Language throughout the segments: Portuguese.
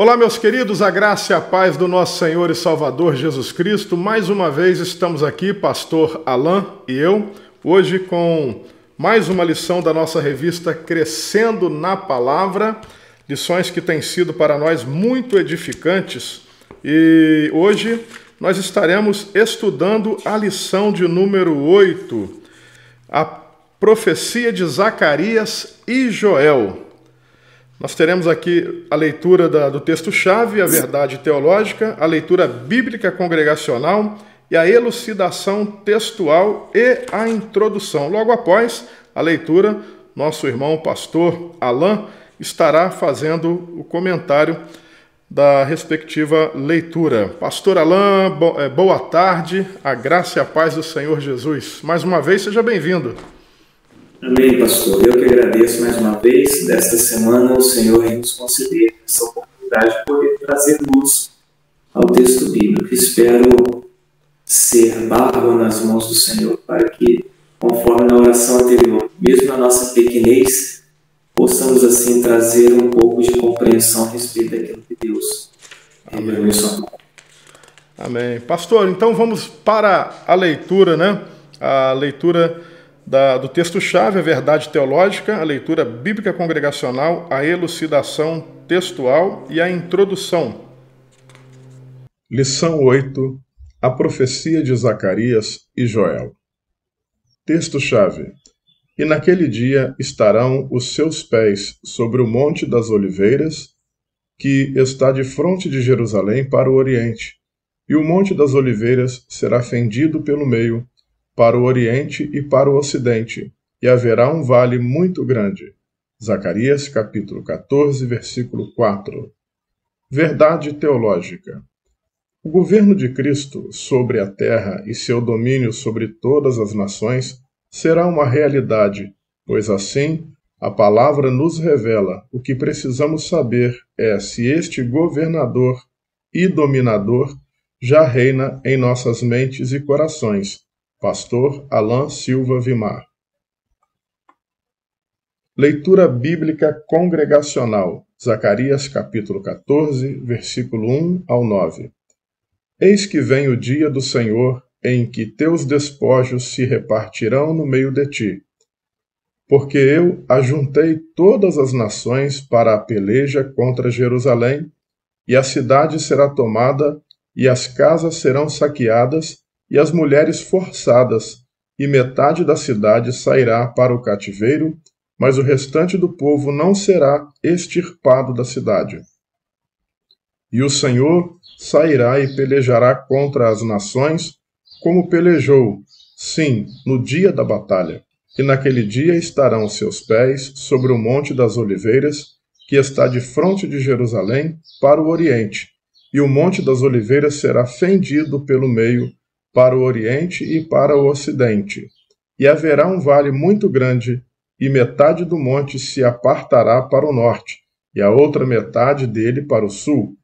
Olá, meus queridos, a graça e a paz do nosso Senhor e Salvador Jesus Cristo. Mais uma vez estamos aqui, pastor Alain e eu, hoje com mais uma lição da nossa revista Crescendo na Palavra, lições que têm sido para nós muito edificantes. E hoje nós estaremos estudando a lição de número 8, a profecia de Zacarias e Joel. Nós teremos aqui a leitura do texto-chave, a verdade teológica, a leitura bíblica congregacional e a elucidação textual e a introdução. Logo após a leitura, nosso irmão pastor Alain estará fazendo o comentário da respectiva leitura. Pastor Alain, boa tarde, a graça e a paz do Senhor Jesus. Mais uma vez, seja bem-vindo. Amém, pastor. Eu que agradeço mais uma vez. Desta semana, o Senhor nos conceder essa oportunidade de poder trazer luz ao texto bíblico. Espero ser barro nas mãos do Senhor, para que, conforme na oração anterior, mesmo na nossa pequenez, possamos assim trazer um pouco de compreensão a respeito daquilo que Deus revelou em sua mão. Amém. Pastor, então vamos para a leitura, né? A leitura do texto-chave, a verdade teológica, a leitura bíblica congregacional, a elucidação textual e a introdução. Lição 8, a profecia de Zacarias e Joel. Texto-chave. E naquele dia estarão os seus pés sobre o Monte das Oliveiras, que está de fronte de Jerusalém para o oriente, e o Monte das Oliveiras será fendido pelo meio, para o oriente e para o ocidente, e haverá um vale muito grande. Zacarias, capítulo 14, versículo 4. Verdade teológica. O governo de Cristo sobre a terra e seu domínio sobre todas as nações será uma realidade, pois assim a palavra nos revela o que precisamos saber é se este governador e dominador já reina em nossas mentes e corações. Pastor Alain Silva Vimar. Leitura bíblica congregacional. Zacarias capítulo 14, versículo 1 ao 9. Eis que vem o dia do Senhor, em que teus despojos se repartirão no meio de ti. Porque eu ajuntei todas as nações para a peleja contra Jerusalém, e a cidade será tomada, e as casas serão saqueadas, e as mulheres forçadas, e metade da cidade sairá para o cativeiro, mas o restante do povo não será extirpado da cidade. E o Senhor sairá e pelejará contra as nações, como pelejou, sim, no dia da batalha. E naquele dia estarão seus pés sobre o Monte das Oliveiras, que está de fronte de Jerusalém, para o oriente, e o Monte das Oliveiras será fendido pelo meio, para o oriente e para o ocidente. E haverá um vale muito grande, e metade do monte se apartará para o norte, e a outra metade dele para o sul.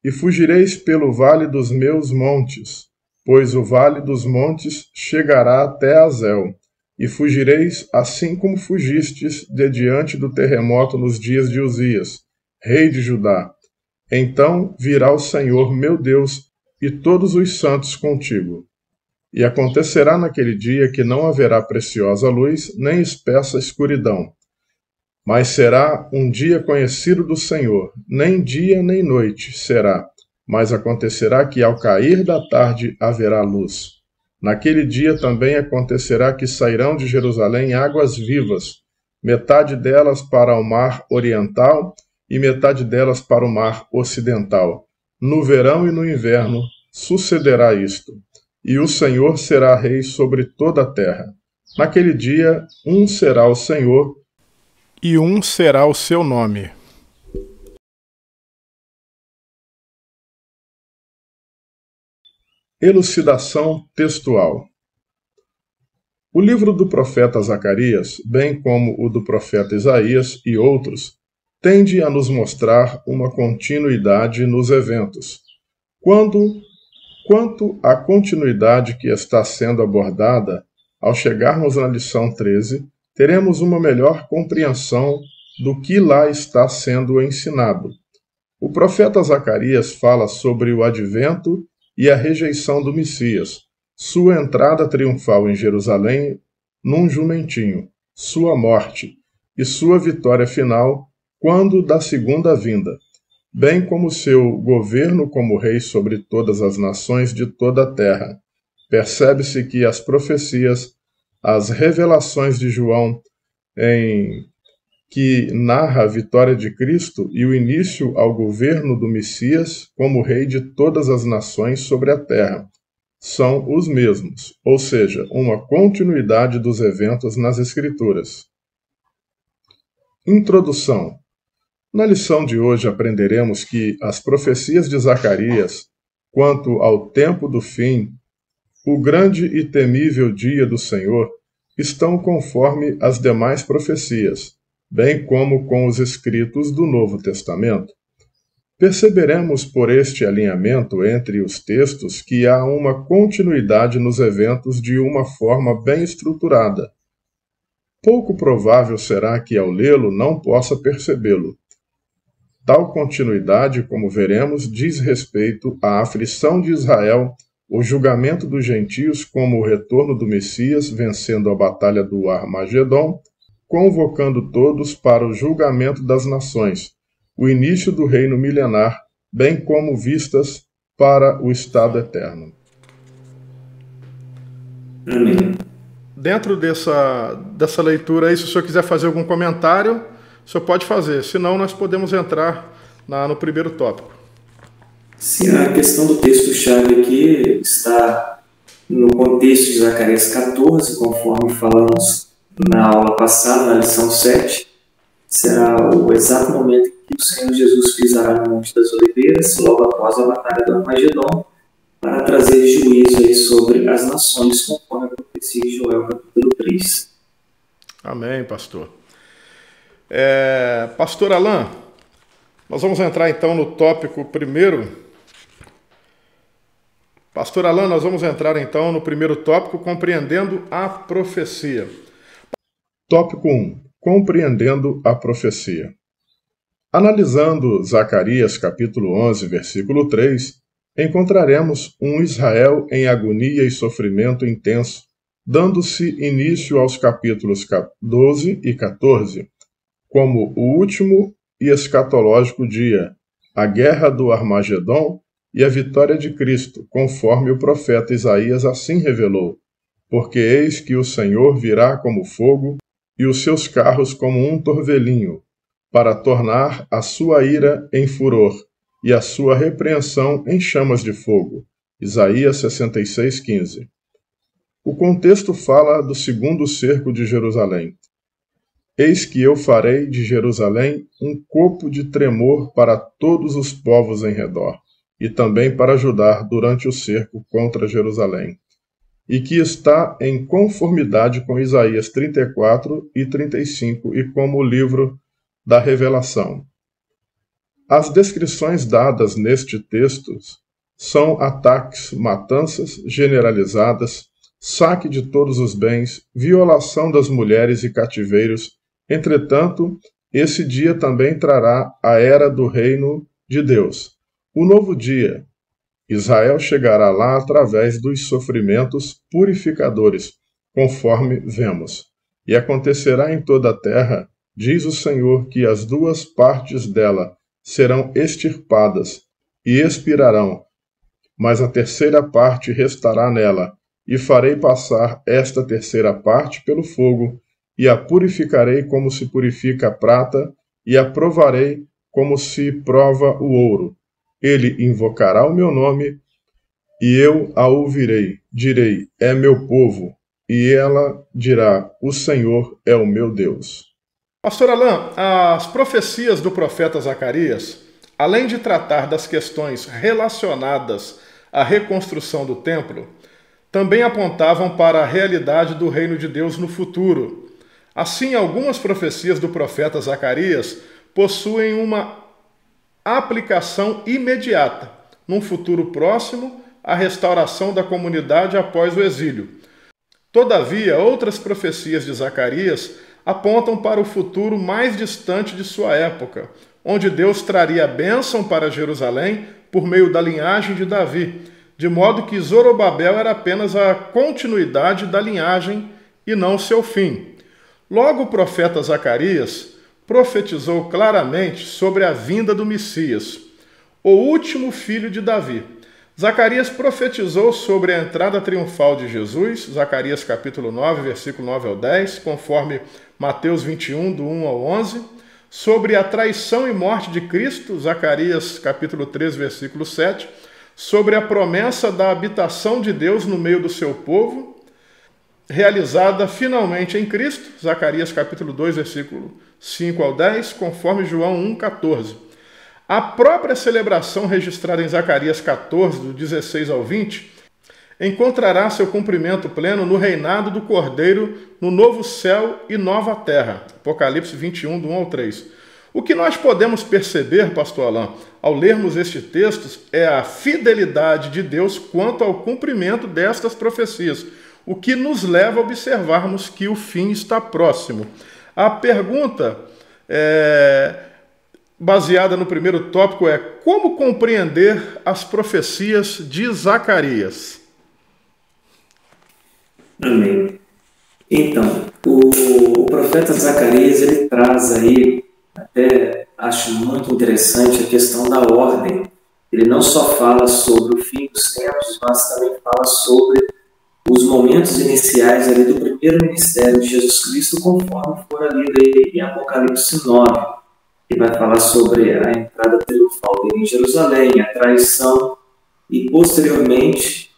E fugireis pelo vale dos meus montes, pois o vale dos montes chegará até Azel, e fugireis assim como fugistes de diante do terremoto nos dias de Uzias, rei de Judá. Então virá o Senhor meu Deus, e todos os santos contigo. E acontecerá naquele dia que não haverá preciosa luz, nem espessa escuridão. Mas será um dia conhecido do Senhor, nem dia nem noite será, mas acontecerá que ao cair da tarde haverá luz. Naquele dia também acontecerá que sairão de Jerusalém águas vivas, metade delas para o mar oriental e metade delas para o mar ocidental. No verão e no inverno sucederá isto, e o Senhor será rei sobre toda a terra. Naquele dia, um será o Senhor, e um será o seu nome. Elucidação textual. O livro do profeta Zacarias, bem como o do profeta Isaías e outros, tende a nos mostrar uma continuidade nos eventos. Quanto à continuidade que está sendo abordada, ao chegarmos na lição 13, teremos uma melhor compreensão do que lá está sendo ensinado. O profeta Zacarias fala sobre o advento e a rejeição do Messias, sua entrada triunfal em Jerusalém num jumentinho, sua morte e sua vitória final quando da segunda vinda, bem como seu governo como rei sobre todas as nações de toda a terra. Percebe-se que as profecias, as revelações de João, que narra a vitória de Cristo e o início ao governo do Messias como rei de todas as nações sobre a terra, são os mesmos, ou seja, uma continuidade dos eventos nas Escrituras. Introdução. Na lição de hoje aprenderemos que as profecias de Zacarias, quanto ao tempo do fim, o grande e temível dia do Senhor, estão conforme as demais profecias, bem como com os escritos do Novo Testamento. Perceberemos por este alinhamento entre os textos que há uma continuidade nos eventos de uma forma bem estruturada. Pouco provável será que ao lê-lo não possa percebê-lo. Tal continuidade, como veremos, diz respeito à aflição de Israel, o julgamento dos gentios como o retorno do Messias vencendo a batalha do Armagedon, convocando todos para o julgamento das nações, o início do reino milenar, bem como vistas para o estado eterno. Amém. Dentro dessa leitura aí, se o senhor quiser fazer algum comentário, o senhor pode fazer, senão nós podemos entrar no primeiro tópico. Sim, a questão do texto-chave aqui está no contexto de Zacarias 14, conforme falamos na aula passada, na lição 7. Será o exato momento em que o Senhor Jesus pisará no Monte das Oliveiras, logo após a batalha do Armagedon, para trazer juízo aí sobre as nações, conforme a profecia de Joel, capítulo 3. Amém, pastor. Pastor Alain, nós vamos entrar então no tópico primeiro. Pastor Alain, nós vamos entrar então no primeiro tópico, compreendendo a profecia. Tópico 1. Compreendendo a profecia. Analisando Zacarias capítulo 11, versículo 3, encontraremos um Israel em agonia e sofrimento intenso, dando-se início aos capítulos 12 e 14, como o último e escatológico dia, a guerra do Armagedon e a vitória de Cristo, conforme o profeta Isaías assim revelou. Porque eis que o Senhor virá como fogo, e os seus carros como um torvelinho, para tornar a sua ira em furor, e a sua repreensão em chamas de fogo. Isaías 66:15. O contexto fala do segundo cerco de Jerusalém. Eis que eu farei de Jerusalém um copo de tremor para todos os povos em redor, e também para Judá durante o cerco contra Jerusalém, e que está em conformidade com Isaías 34 e 35 e como o livro da Revelação. As descrições dadas neste texto são ataques, matanças generalizadas, saque de todos os bens, violação das mulheres e cativeiros. Entretanto, esse dia também trará a era do reino de Deus, o novo dia. Israel chegará lá através dos sofrimentos purificadores, conforme vemos. E acontecerá em toda a terra, diz o Senhor, que as duas partes dela serão extirpadas e expirarão, mas a terceira parte restará nela, e farei passar esta terceira parte pelo fogo, e a purificarei como se purifica a prata, e a provarei como se prova o ouro. Ele invocará o meu nome, e eu a ouvirei. Direi, é meu povo, e ela dirá, o Senhor é o meu Deus. Pastor Alain, as profecias do profeta Zacarias, além de tratar das questões relacionadas à reconstrução do templo, também apontavam para a realidade do reino de Deus no futuro. Assim, algumas profecias do profeta Zacarias possuem uma aplicação imediata, num futuro próximo, a restauração da comunidade após o exílio. Todavia, outras profecias de Zacarias apontam para o futuro mais distante de sua época, onde Deus traria a bênção para Jerusalém por meio da linhagem de Davi, de modo que Zorobabel era apenas a continuidade da linhagem e não seu fim. Logo, o profeta Zacarias profetizou claramente sobre a vinda do Messias, o último filho de Davi. Zacarias profetizou sobre a entrada triunfal de Jesus, Zacarias capítulo 9, versículo 9 ao 10, conforme Mateus 21, do 1 ao 11, sobre a traição e morte de Cristo, Zacarias capítulo 3, versículo 7, sobre a promessa da habitação de Deus no meio do seu povo, realizada finalmente em Cristo, Zacarias capítulo 2, versículo 5 ao 10, conforme João 1, 14. A própria celebração registrada em Zacarias 14, do 16 ao 20, encontrará seu cumprimento pleno no reinado do Cordeiro, no novo céu e nova terra, Apocalipse 21, do 1 ao 3. O que nós podemos perceber, pastor Alain, ao lermos estes textos, é a fidelidade de Deus quanto ao cumprimento destas profecias, o que nos leva a observarmos que o fim está próximo. A pergunta baseada no primeiro tópico é: como compreender as profecias de Zacarias? Amém. Então, o profeta Zacarias, ele traz aí, até acho muito interessante, a questão da ordem. Ele não só fala sobre o fim dos tempos, mas também fala sobre os momentos iniciais ali do primeiro ministério de Jesus Cristo, conforme for ali em Apocalipse 9, que vai falar sobre a entrada triunfal dele em Jerusalém, a traição, e posteriormente,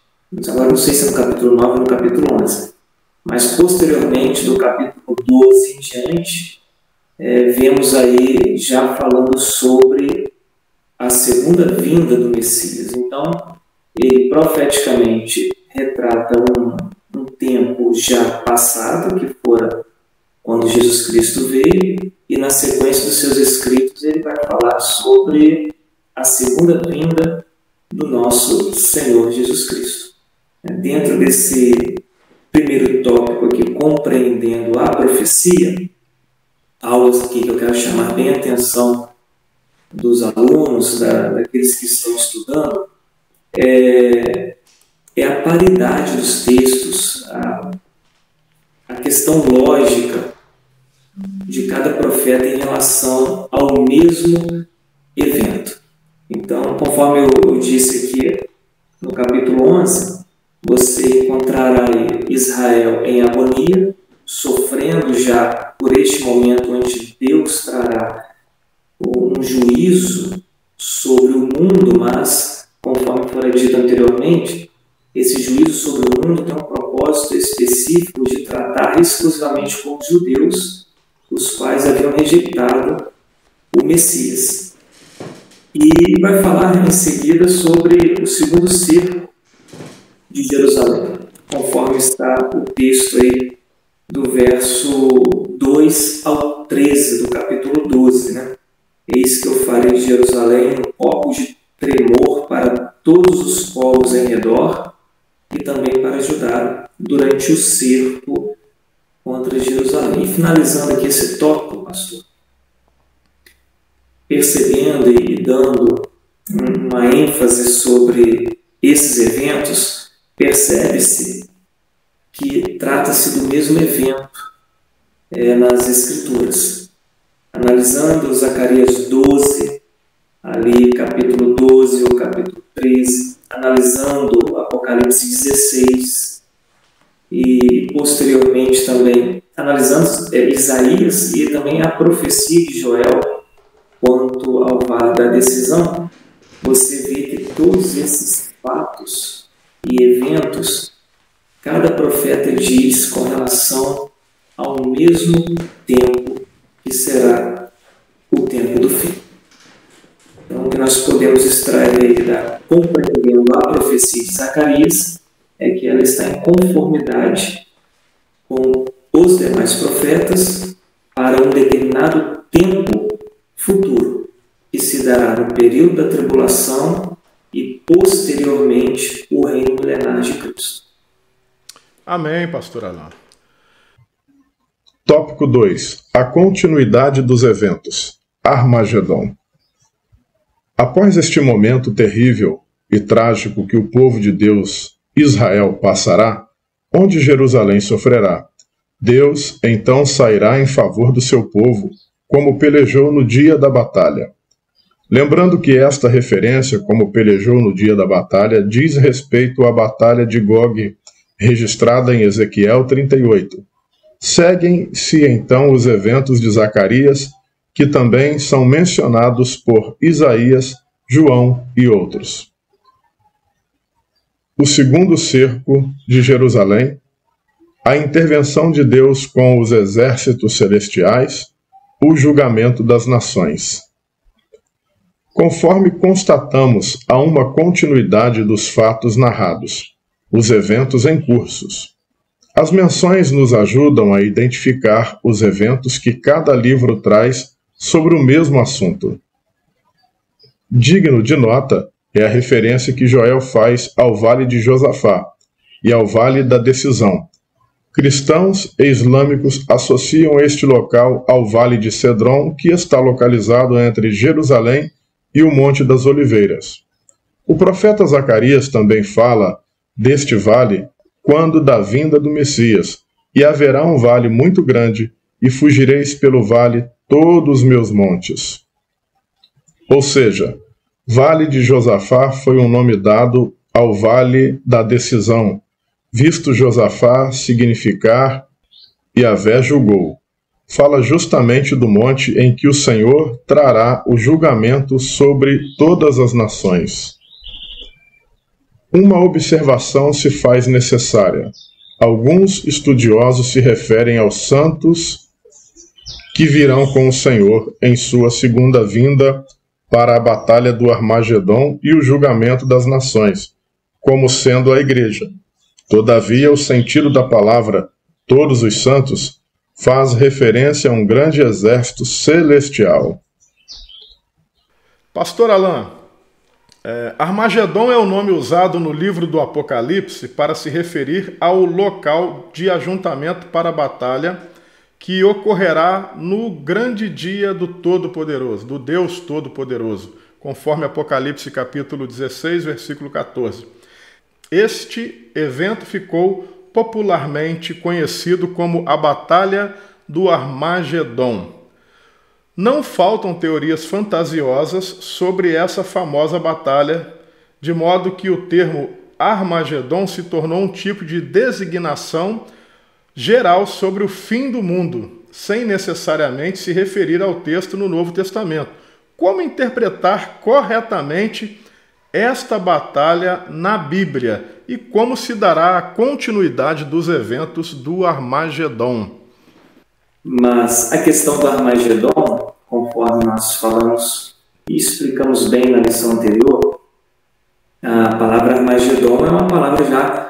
agora não sei se é no capítulo 9 ou no capítulo 11, mas posteriormente, do capítulo 12 em diante, vemos aí já falando sobre a segunda vinda do Messias. Então, ele profeticamente retrata um tempo já passado, que fora quando Jesus Cristo veio, e na sequência dos seus escritos ele vai falar sobre a segunda vinda do nosso Senhor Jesus Cristo. Dentro desse primeiro tópico aqui, compreendendo a profecia, algo aqui que eu quero chamar bem a atenção dos alunos, daqueles que estão estudando, é a paridade dos textos, a questão lógica de cada profeta em relação ao mesmo evento. Então, conforme eu disse aqui no capítulo 11, você encontrará Israel em agonia, sofrendo já por este momento onde Deus trará um juízo sobre o mundo, mas, conforme foi dito anteriormente, esse juízo sobre o mundo tem um propósito específico de tratar exclusivamente com os judeus, os quais haviam rejeitado o Messias. E vai falar em seguida sobre o segundo cerco de Jerusalém, conforme está o texto aí do verso 2 ao 13 do capítulo 12, né? Eis que eu farei de Jerusalém um foco de tremor para todos os povos em redor, e também para Judá durante o cerco contra Jerusalém. E finalizando aqui esse tópico, pastor, percebendo e dando uma ênfase sobre esses eventos, percebe-se que trata-se do mesmo evento nas Escrituras. Analisando Zacarias 12, ali capítulo 12 ou capítulo 13, analisando Apocalipse 16 e posteriormente também analisando Isaías e também a profecia de Joel quanto ao vale da decisão, você vê que todos esses fatos e eventos, cada profeta diz com relação ao mesmo tempo que será o tempo do fim. Então, o que nós podemos extrair da compreendendo a profecia de Zacarias é que ela está em conformidade com os demais profetas para um determinado tempo futuro, que se dará no período da tribulação e posteriormente o reino milenar de Cristo. Amém, pastor Alain. Tópico 2. A continuidade dos eventos. Armagedon. Após este momento terrível e trágico que o povo de Deus, Israel, passará, onde Jerusalém sofrerá, Deus então sairá em favor do seu povo, como pelejou no dia da batalha. Lembrando que esta referência, como pelejou no dia da batalha, diz respeito à batalha de Gog, registrada em Ezequiel 38. Seguem-se então os eventos de Zacarias, que também são mencionados por Isaías, João e outros. O segundo cerco de Jerusalém, a intervenção de Deus com os exércitos celestiais, o julgamento das nações. Conforme constatamos, há uma continuidade dos fatos narrados, os eventos em cursos. As menções nos ajudam a identificar os eventos que cada livro traz sobre o mesmo assunto. Digno de nota é a referência que Joel faz ao Vale de Josafá e ao Vale da Decisão. Cristãos e islâmicos associam este local ao Vale de Cedron, que está localizado entre Jerusalém e o Monte das Oliveiras. O profeta Zacarias também fala deste vale quando da vinda do Messias, e haverá um vale muito grande, e fugireis pelo vale todos os meus montes. Ou seja, Vale de Josafá foi um nome dado ao Vale da Decisão, visto Josafá significar Yahvé julgou. Fala justamente do monte em que o Senhor trará o julgamento sobre todas as nações. Uma observação se faz necessária. Alguns estudiosos se referem aos santos que virão com o Senhor em sua segunda vinda para a batalha do Armagedon e o julgamento das nações, como sendo a igreja. Todavia, o sentido da palavra todos os santos faz referência a um grande exército celestial. Pastor Alain, Armagedon é o nome usado no livro do Apocalipse para se referir ao local de ajuntamento para a batalha que ocorrerá no grande dia do Todo-Poderoso, do Deus Todo-Poderoso, conforme Apocalipse capítulo 16, versículo 14. Este evento ficou popularmente conhecido como a Batalha do Armagedon. Não faltam teorias fantasiosas sobre essa famosa batalha, de modo que o termo Armagedon se tornou um tipo de designação geral sobre o fim do mundo, sem necessariamente se referir ao texto no Novo Testamento. Como interpretar corretamente esta batalha na Bíblia e como se dará a continuidade dos eventos do Armagedon? Mas a questão do Armagedon, conforme nós falamos e explicamos bem na lição anterior, a palavra Armagedon é uma palavra já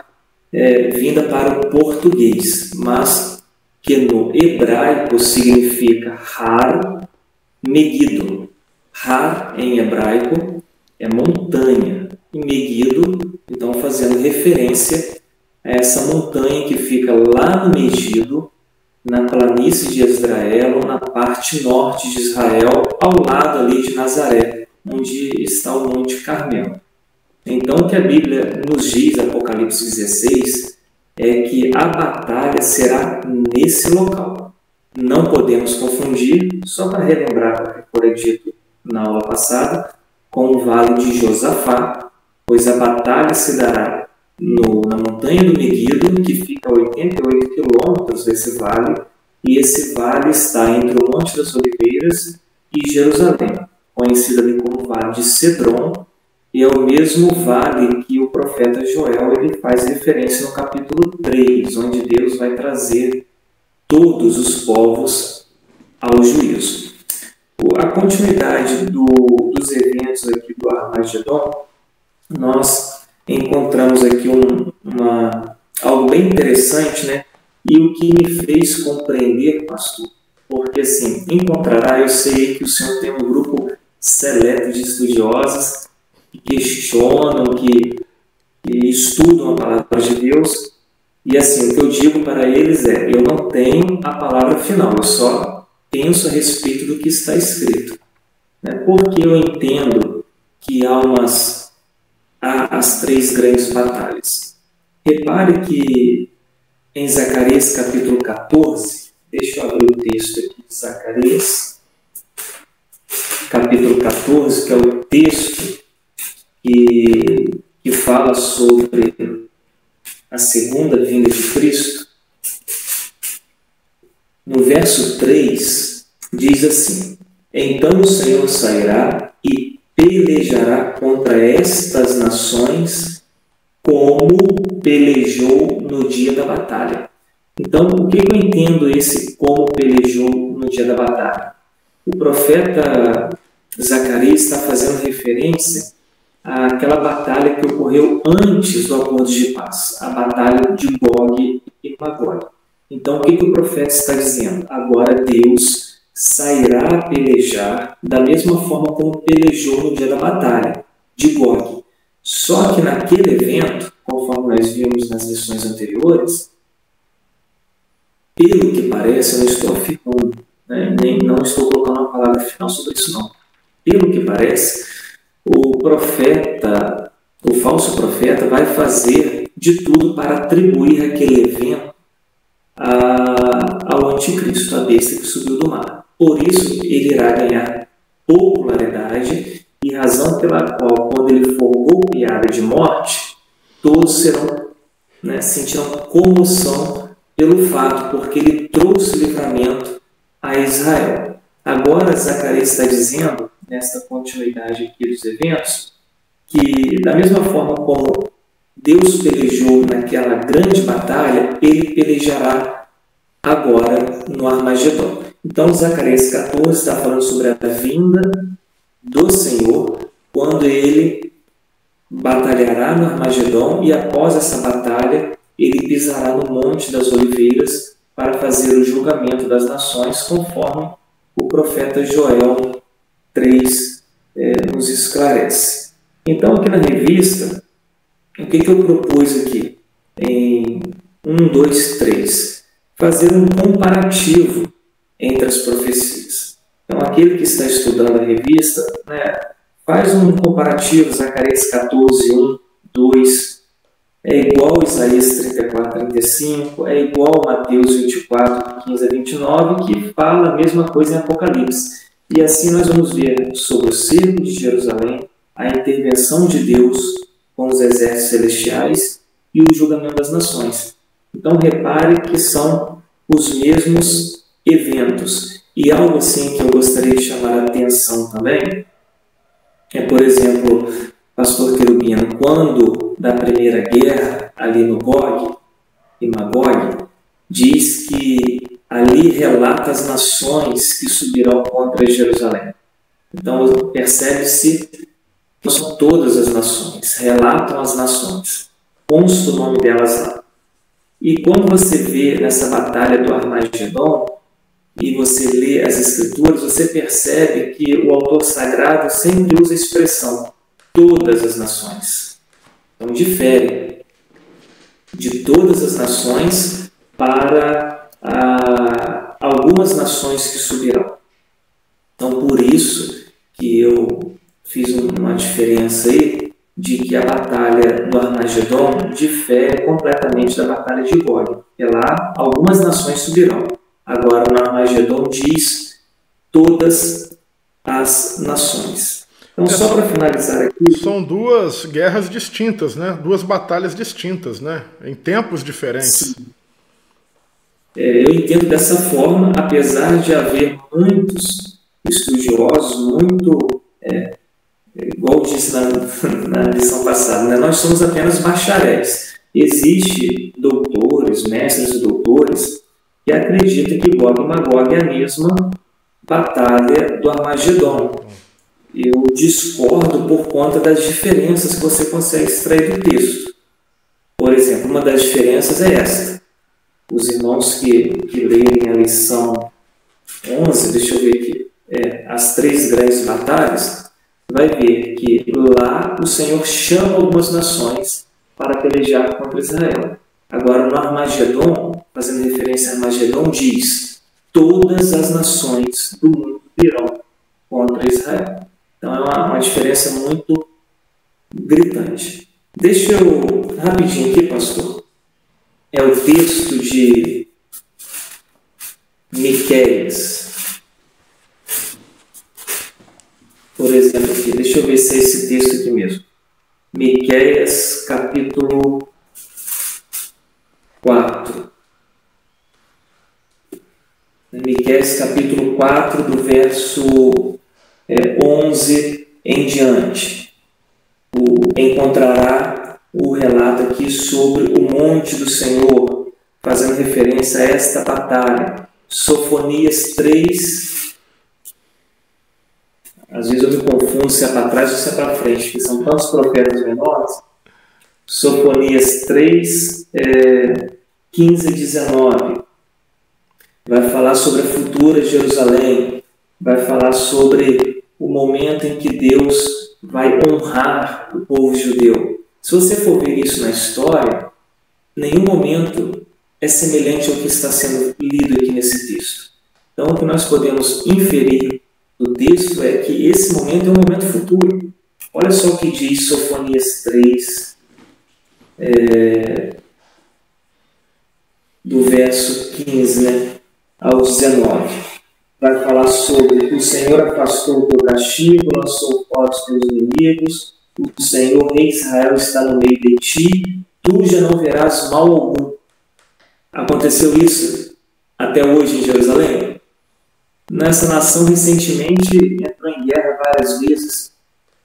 vinda para o português, mas que no hebraico significa Har Megiddo. Har em hebraico é montanha e Megiddo, então fazendo referência a essa montanha que fica lá no Megiddo, na planície de Israel, na parte norte de Israel, ao lado ali de Nazaré, onde está o Monte Carmelo. Então, o que a Bíblia nos diz, Apocalipse 16, é que a batalha será nesse local. Não podemos confundir, só para relembrar o que foi dito na aula passada, com o Vale de Josafá, pois a batalha se dará na montanha do Megiddo, que fica a 88 quilômetros desse vale, e esse vale está entre o Monte das Oliveiras e Jerusalém, conhecido ali como Vale de Cedron, e é o mesmo vale que o profeta Joel ele faz referência no capítulo 3, onde Deus vai trazer todos os povos ao juízo. A continuidade dos eventos aqui do Armagedon, nós encontramos aqui algo bem interessante, né? E o que me fez compreender, pastor, porque assim, encontrará, eu sei que o senhor tem um grupo seleto de estudiosos que questionam, que estudam a palavra de Deus, e assim, o que eu digo para eles eu não tenho a palavra final, eu só penso a respeito do que está escrito. né? Porque eu entendo que há as três grandes batalhas. Repare que em Zacarias capítulo 14, deixa eu abrir o texto aqui de Zacarias, capítulo 14, que é o texto que fala sobre a segunda vinda de Cristo. No verso 3, diz assim: então o Senhor sairá e pelejará contra estas nações como pelejou no dia da batalha. Então, o que eu entendo esse como pelejou no dia da batalha? O profeta Zacarias está fazendo referência àquela batalha que ocorreu antes do acordo de paz, a batalha de Gog e Magog. Então, o que o profeta está dizendo? Agora Deus sairá a pelejar da mesma forma como pelejou no dia da batalha de Gog. Só que naquele evento, conforme nós vimos nas lições anteriores, pelo que parece, eu não estou afirmando, né? Nem não estou colocando uma palavra final sobre isso, não. Pelo que parece, o falso profeta, vai fazer de tudo para atribuir aquele evento ao anticristo, a besta que subiu do mar. Por isso, ele irá ganhar popularidade e razão pela qual, quando ele for golpeado de morte, todos serão, né, sentirão comoção pelo fato, porque ele trouxe livramento a Israel. Agora, Zacarias está dizendo, nesta continuidade aqui dos eventos, que da mesma forma como Deus pelejou naquela grande batalha, ele pelejará agora no Armagedon. Então, Zacarias 14 está falando sobre a vinda do Senhor, quando ele batalhará no Armagedon, e após essa batalha, ele pisará no Monte das Oliveiras para fazer o julgamento das nações, conforme o profeta Joel 3 nos esclarece. Então, aqui na revista, o que eu propus aqui? Em 1, 2, 3, fazer um comparativo entre as profecias. Então, aquele que está estudando a revista, né, faz um comparativo, Zacarias 14, 1, 2, é igual a Isaías 34, 35, é igual a Mateus 24, 15 a 29, que fala a mesma coisa em Apocalipse. E assim nós vamos ver sobre o cerco de Jerusalém, a intervenção de Deus com os exércitos celestiais e o julgamento das nações. Então, repare que são os mesmos eventos. E algo assim que eu gostaria de chamar a atenção também é, por exemplo, pastor Querubino, quando da primeira guerra, ali no Gog e Magog, diz que ali relata as nações que subirão contra Jerusalém. Então, percebe-se que são todas as nações, relatam as nações, consta o nome delas lá. E quando você vê nessa batalha do Armagedon, e você lê as Escrituras, você percebe que o autor sagrado sempre usa a expressão todas as nações. Então, difere de todas as nações para algumas nações que subirão. Então, por isso que eu fiz uma diferença aí de que a batalha do Armagedon difere completamente da batalha de Gog. E lá, algumas nações subirão. Agora, no Armagedon diz todas as nações. Então, só para finalizar aqui... São duas guerras distintas, né? Duas batalhas distintas, né? Em tempos diferentes. Sim. Eu entendo dessa forma, apesar de haver muitos estudiosos, igual eu disse na lição passada, né? Nós somos apenas bacharéis. Existem doutores, mestres e doutores, que acredita que Gog e Magog é a mesma batalha do Armagedon. Eu discordo por conta das diferenças que você consegue extrair do texto. Por exemplo, uma das diferenças é esta. Os irmãos que lerem a lição 11, deixa eu ver aqui, as três grandes batalhas, vai ver que lá o Senhor chama algumas nações para pelejar contra Israel. Agora, no Armagedon, fazendo referência a Armagedon, diz: todas as nações do mundo virão. contra Israel. Então é uma diferença muito gritante. Deixa eu rapidinho aqui, pastor. É o texto de Miqueias. Por exemplo, aqui, deixa eu ver se é esse texto aqui mesmo. Miqueias, capítulo 4. Miqueias, capítulo 4, do verso 11 em diante. Encontrará o relato aqui sobre o monte do Senhor, fazendo referência a esta batalha. Sofonias 3. Às vezes eu me confundo se é para trás ou se é para frente, porque são tantos profetas menores. Sofonias 3, 15 e 19. Vai falar sobre a futura Jerusalém. Vai falar sobre o momento em que Deus vai honrar o povo judeu. Se você for ver isso na história, nenhum momento é semelhante ao que está sendo lido aqui nesse texto. Então, o que nós podemos inferir do texto é que esse momento é um momento futuro. Olha só o que diz Sofonias 3, do verso 15 ao 19. Vai falar sobre: o Senhor afastou o teu castigo, lançou fora os teus inimigos, o Senhor, Rei de Israel, está no meio de ti, tu já não verás mal algum. Aconteceu isso até hoje em Jerusalém? Nessa nação recentemente entrou em guerra várias vezes.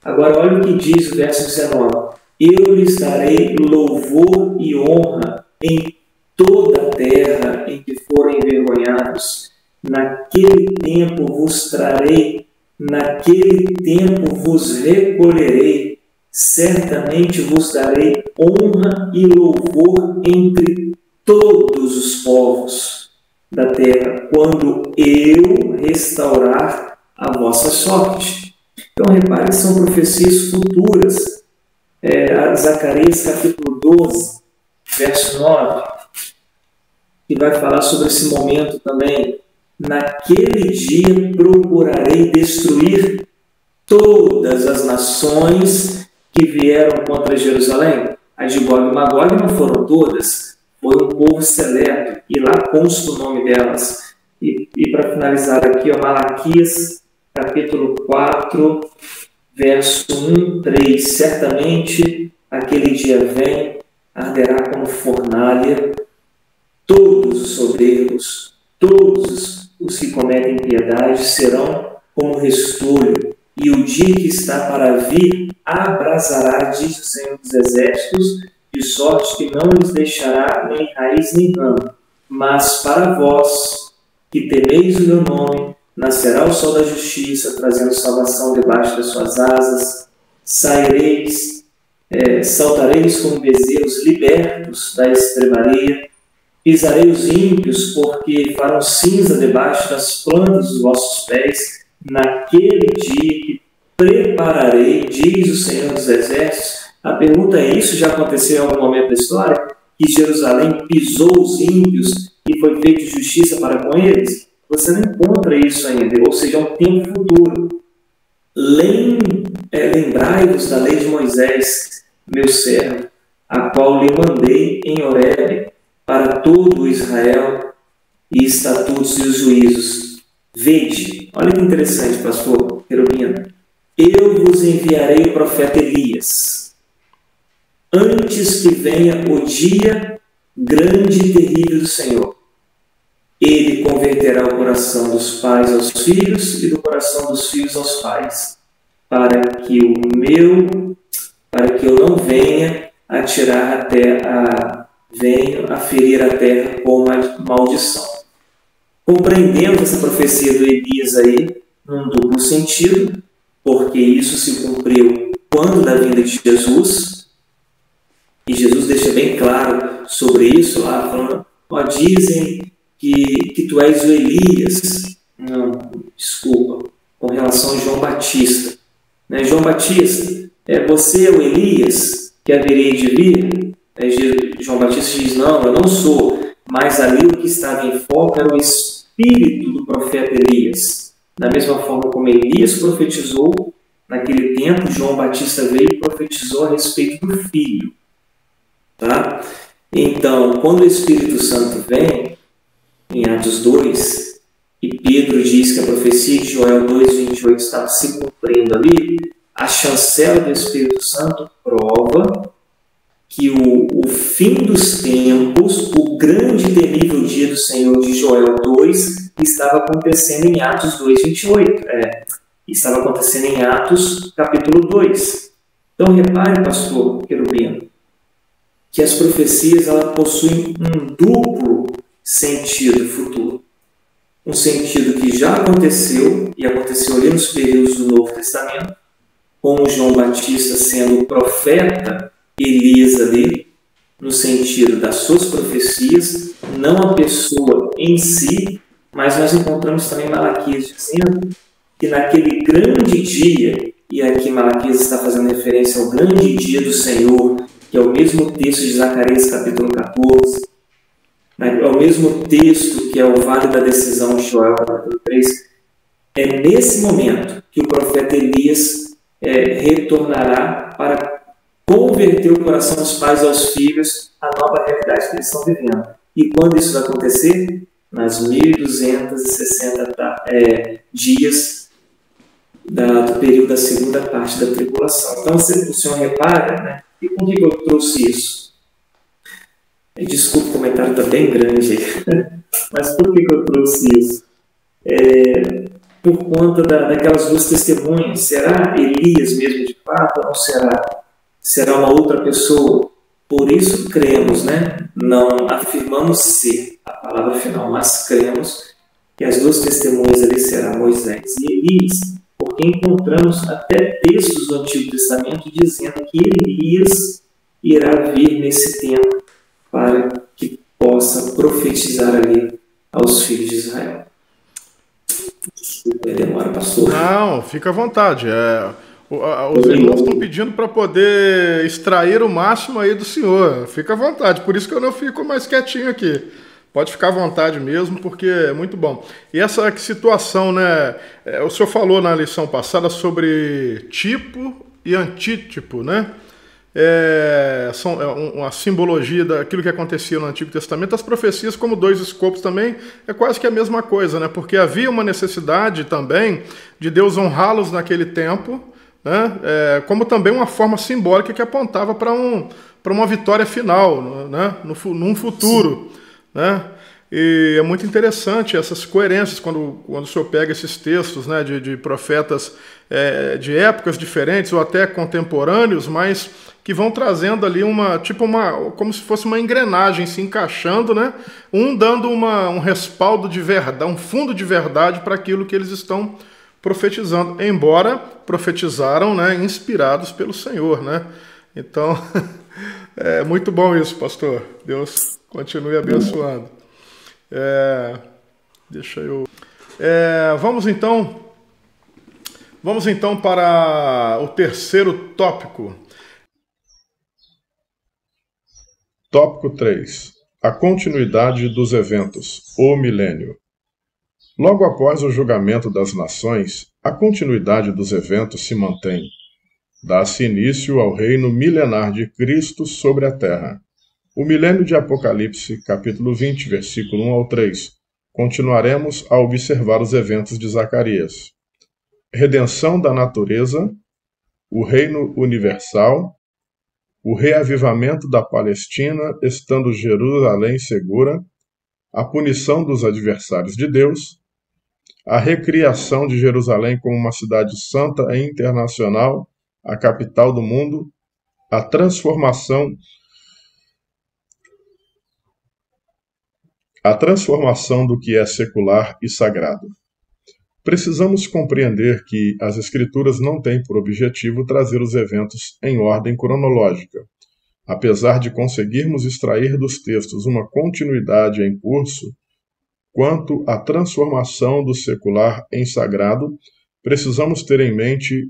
Agora olha o que diz o verso 19: eu lhes darei louvor e honra em toda a terra em que forem envergonhados. Naquele tempo vos trarei, naquele tempo vos recolherei, certamente vos darei honra e louvor entre todos os povos da terra, quando eu restaurar a vossa sorte. Então repare que são profecias futuras. Zacarias capítulo 12, verso 9, que vai falar sobre esse momento também. Naquele dia procurarei destruir todas as nações que vieram contra Jerusalém. As de Gog e Magog não foram todas, foi um povo seleto, e lá consta o nome delas. E para finalizar aqui, Malaquias, capítulo 4, verso 1, 3. Certamente aquele dia vem, arderá como fornalha, todos os soberbos, todos os que cometem impiedade serão como restolho, e o dia que está para vir abrasará, diz o Senhor dos Exércitos, de sorte que não lhes deixará nem raiz nem ramo. Mas para vós, que temeis o meu nome, nascerá o sol da justiça, trazendo salvação debaixo das suas asas. Saireis, saltareis como bezerros libertos da estrebaria. Pisarei os ímpios, porque farão cinza debaixo das plantas dos vossos pés, naquele dia que prepararei, diz o Senhor dos Exércitos. A pergunta é: isso já aconteceu em algum momento da história? Que Jerusalém pisou os ímpios e foi feita justiça para com eles? Você não encontra isso ainda, ou seja, é um tempo futuro. Lembrai-vos da lei de Moisés, meu servo, a qual lhe mandei em Horebe, para todo Israel, e estatutos e os juízos. Vede, olha que interessante, pastor Querubino. Eu vos enviarei o profeta Elias, antes que venha o dia grande e terrível do Senhor. Ele converterá o coração dos pais aos filhos e do coração dos filhos aos pais, para que eu não venha a tirar a terra, venho a ferir a terra com maldição. Compreendemos essa profecia do Elias aí num duplo sentido, porque isso se cumpriu quando da vinda de Jesus, e Jesus deixa bem claro sobre isso lá, falando: dizem que tu és o Elias. Não, desculpa, com relação a João Batista. João Batista, você é o Elias que haveria de vir? João Batista diz: não, eu não sou. Mas ali o que estava em foco era o espírito do profeta Elias. Da mesma forma como Elias profetizou, naquele tempo, João Batista veio e profetizou a respeito do Filho. Tá? Então, quando o Espírito Santo vem, em Atos 2, e Pedro diz que a profecia de Joel 2,28 estava se cumprindo ali, a chancela do Espírito Santo prova que o fim dos tempos, o grande e terrível dia do Senhor de Joel 2, estava acontecendo em Atos 2,28. Estava acontecendo em Atos capítulo 2. Então repare, pastor Querubino, que as profecias elas possuem um duplo sentido futuro. Um sentido que já aconteceu, e aconteceu ali nos períodos do Novo Testamento, como João Batista sendo o profeta, Elias ali, no sentido das suas profecias, não a pessoa em si, mas nós encontramos também Malaquias dizendo que naquele grande dia, e aqui Malaquias está fazendo referência ao grande dia do Senhor, que é o mesmo texto de Zacarias capítulo 14, é o mesmo texto que é o Vale da Decisão de Joel capítulo 3, é nesse momento que o profeta Elias retornará para converter o coração dos pais aos filhos à nova realidade que eles estão vivendo. E quando isso vai acontecer? Nas 1260 dias do período da segunda parte da tribulação. Então, o senhor repara, né? E por que eu trouxe isso? Desculpa, o comentário está bem grande, mas por que eu trouxe isso? Por conta daquelas duas testemunhas. Será Elias mesmo de fato ou não será? Será uma outra pessoa? Por isso cremos, né? Não afirmamos ser a palavra final, mas cremos que as duas testemunhas ali serão Moisés e Elias, porque encontramos até textos do Antigo Testamento dizendo que Elias irá vir nesse tempo para que possa profetizar ali aos filhos de Israel. Desculpa, demora, pastor. Não, fica à vontade. Os irmãos estão pedindo para poder extrair o máximo aí do senhor. Fica à vontade, por isso que eu não fico mais quietinho aqui. Pode ficar à vontade mesmo, porque é muito bom. E essa situação, né? O senhor falou na lição passada sobre tipo e antítipo, né? São uma simbologia daquilo que acontecia no Antigo Testamento. As profecias, como dois escopos também, é quase que a mesma coisa, né? Porque havia uma necessidade também de Deus honrá-los naquele tempo, né? Como também uma forma simbólica que apontava para uma vitória final, né? Num futuro, né? E é muito interessante essas coerências quando o senhor pega esses textos, né, de profetas de épocas diferentes ou até contemporâneos, mas que vão trazendo ali como se fosse uma engrenagem se encaixando, né? Dando um respaldo de verdade, um fundo de verdade para aquilo que eles estão profetizando, embora profetizaram, né, inspirados pelo Senhor, né? Então, é muito bom isso, pastor. Deus continue abençoando. Vamos então para o terceiro tópico. Tópico 3. A continuidade dos eventos, o milênio. Logo após o julgamento das nações, a continuidade dos eventos se mantém. Dá-se início ao reino milenar de Cristo sobre a terra. O milênio de Apocalipse, capítulo 20, versículo 1 ao 3. Continuaremos a observar os eventos de Zacarias. Redenção da natureza, o reino universal, o reavivamento da Palestina, estando Jerusalém segura, a punição dos adversários de Deus, a recriação de Jerusalém como uma cidade santa e internacional, a capital do mundo, a transformação do que é secular e sagrado. Precisamos compreender que as Escrituras não têm por objetivo trazer os eventos em ordem cronológica. Apesar de conseguirmos extrair dos textos uma continuidade em curso, quanto à transformação do secular em sagrado, precisamos ter em mente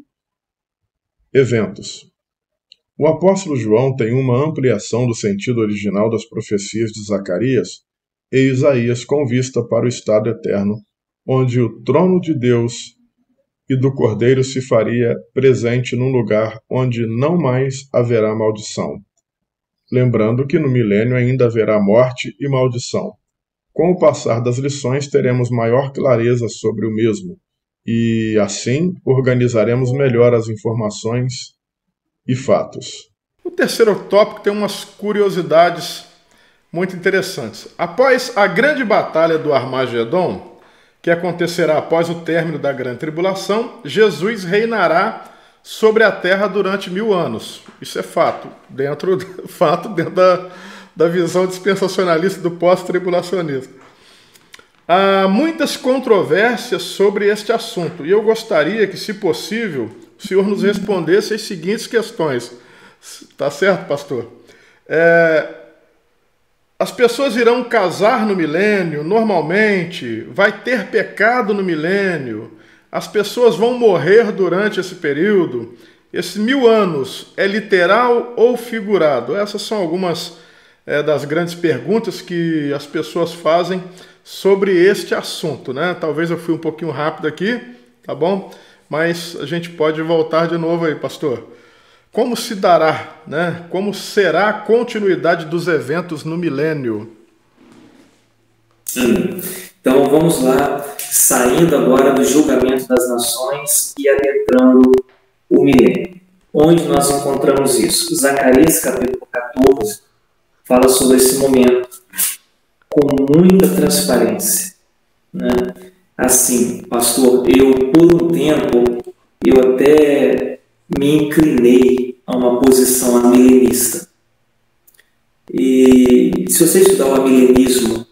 eventos. O apóstolo João tem uma ampliação do sentido original das profecias de Zacarias e Isaías com vista para o estado eterno onde o trono de Deus e do Cordeiro se faria presente num lugar onde não mais haverá maldição. Lembrando que no milênio ainda haverá morte e maldição. Com o passar das lições, teremos maior clareza sobre o mesmo e, assim, organizaremos melhor as informações e fatos. O terceiro tópico tem umas curiosidades muito interessantes. Após a grande batalha do Armagedon, que acontecerá após o término da grande tribulação, Jesus reinará sobre a terra durante 1000 anos. Isso é fato, dentro da visão dispensacionalista do pós-tribulacionismo. Há muitas controvérsias sobre este assunto, e eu gostaria que, se possível, o senhor nos respondesse as seguintes questões. Tá certo, pastor? As pessoas irão casar no milênio, normalmente, vai ter pecado no milênio, as pessoas vão morrer durante esse período, esses 1000 anos é literal ou figurado? Essas são algumas das grandes perguntas que as pessoas fazem sobre este assunto, né? Talvez eu fui um pouquinho rápido aqui, tá bom? Mas a gente pode voltar de novo aí, pastor. Como se dará, né? Como será a continuidade dos eventos no milênio? Então vamos lá, saindo agora do julgamento das nações e adentrando o milênio. Onde nós encontramos isso? Zacarias capítulo 14 fala sobre esse momento com muita transparência, né? Assim, pastor, por um tempo, eu até me inclinei a uma posição amilenista. E se você estudar o amilenismo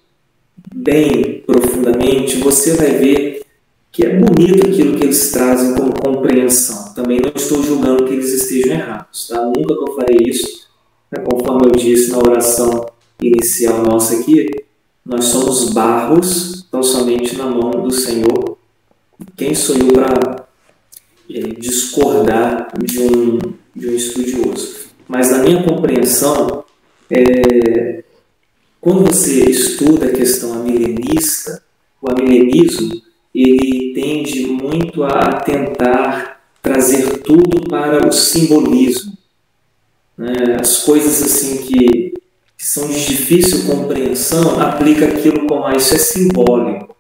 bem profundamente, você vai ver que é bonito aquilo que eles trazem como compreensão. Também não estou julgando que eles estejam errados, tá? Nunca que eu farei isso, né? Conforme eu disse na oração inicial nossa aqui, nós somos barros, tão somente na mão do Senhor. Quem sou eu para discordar de um estudioso? Mas na minha compreensão, quando você estuda a questão amilenista, o amilenismo ele tende muito a tentar trazer tudo para o simbolismo, né? As coisas assim que são de difícil compreensão, aplica aquilo como isso é simbólico.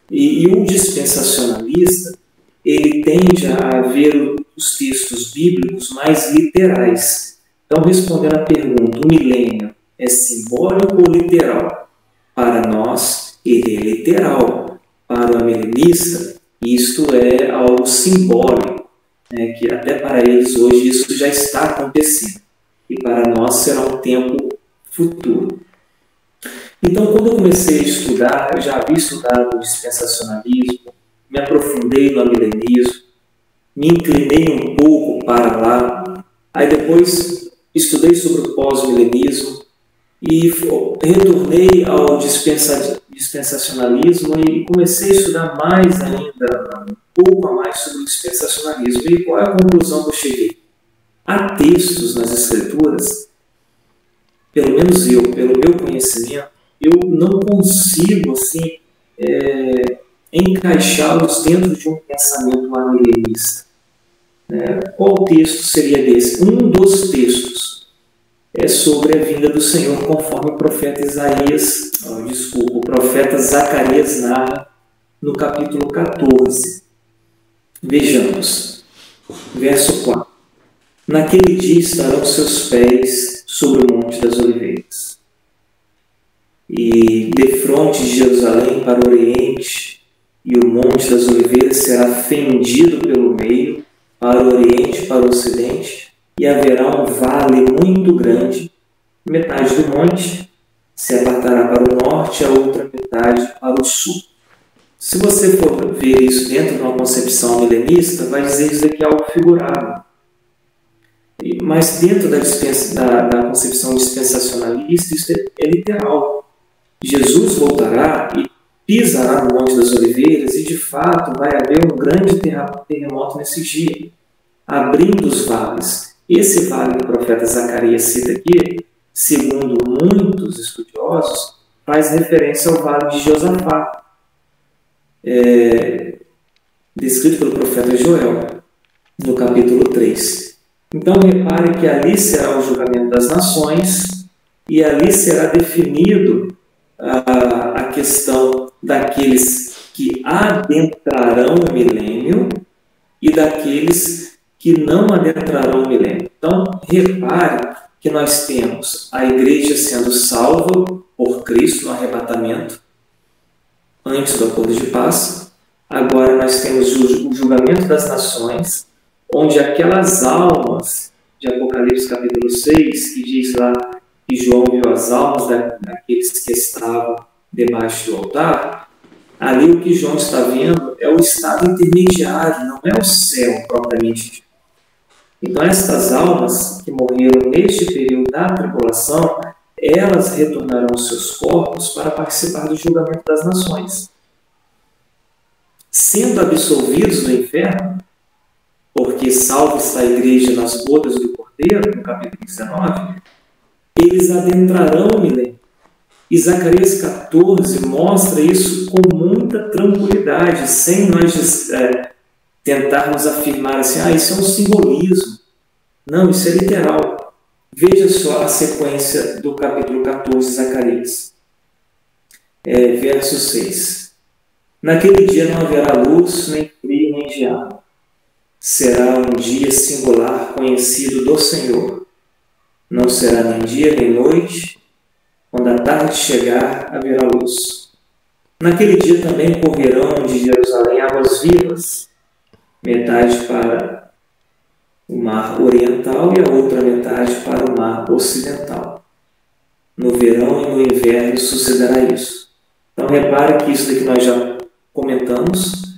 E o dispensacionalista, ele tende a ver os textos bíblicos mais literais. Então, respondendo à pergunta, o milênio é simbólico ou literal? Para nós, ele é literal. Para o amilenista, isto é algo simbólico, né? Que até para eles hoje isso já está acontecendo. E para nós será um tempo futuro. Então, quando eu comecei a estudar, eu já havia estudado o dispensacionalismo, me aprofundei no amilenismo, me inclinei um pouco para lá, aí depois estudei sobre o pós-milenismo e retornei ao dispensacionalismo e comecei a estudar mais ainda, um pouco a mais sobre o dispensacionalismo. E qual é a conclusão que eu cheguei? Há textos nas Escrituras, pelo menos eu, pelo meu conhecimento, eu não consigo assim, encaixá-los dentro de um pensamento amilenista. Qual texto seria desse? Um dos textos é sobre a vinda do Senhor, conforme o profeta o profeta Zacarias narra no capítulo 14. Vejamos, verso 4. Naquele dia estarão seus pés sobre o Monte das Oliveiras. E defronte de Jerusalém para o Oriente, e o Monte das Oliveiras será fendido pelo meio, para o Oriente e para o Ocidente, e haverá um vale muito grande, metade do monte se apartará para o norte, a outra metade para o sul. Se você for ver isso dentro de uma concepção milenista, vai dizer isso daqui é algo figurado. Mas dentro da concepção dispensacionalista, isso é literal. Jesus voltará e pisará no Monte das Oliveiras e, de fato, vai haver um grande terremoto nesse dia, abrindo os vales. Esse vale que o profeta Zacarias cita aqui, segundo muitos estudiosos, faz referência ao vale de Josafá. descrito pelo profeta Joel, no capítulo 3. Então, repare que ali será o julgamento das nações e ali será definido a questão daqueles que adentrarão o milênio e daqueles que não adentrarão o milênio. Então, repare que nós temos a igreja sendo salva por Cristo no arrebatamento, antes do acordo de paz. Agora nós temos o julgamento das nações, onde aquelas almas de Apocalipse capítulo 6, que diz lá que João viu as almas daqueles que estavam debaixo do altar, ali o que João está vendo é o estado intermediário, não é o céu propriamente dito. Então estas almas que morreram neste período da tribulação, elas retornarão aos seus corpos para participar do julgamento das nações. Sendo absolvidos do inferno, porque salvo está a igreja nas bodas do Cordeiro, no capítulo 19, eles adentrarão o milênio. E Zacarias 14 mostra isso com muita tranquilidade, sem nós tentarmos afirmar assim, isso é um simbolismo. Não, isso é literal. Veja só a sequência do capítulo 14 de Zacarias. Verso 6. Naquele dia não haverá luz, nem frio, nem geado. Será um dia singular, conhecido do Senhor. Não será nem dia nem noite. Quando a tarde chegar, haverá luz. Naquele dia também correrão de Jerusalém águas vivas, metade para o mar oriental e a outra metade para o mar ocidental. No verão e no inverno sucederá isso. Então repare que isso daqui nós já comentamos,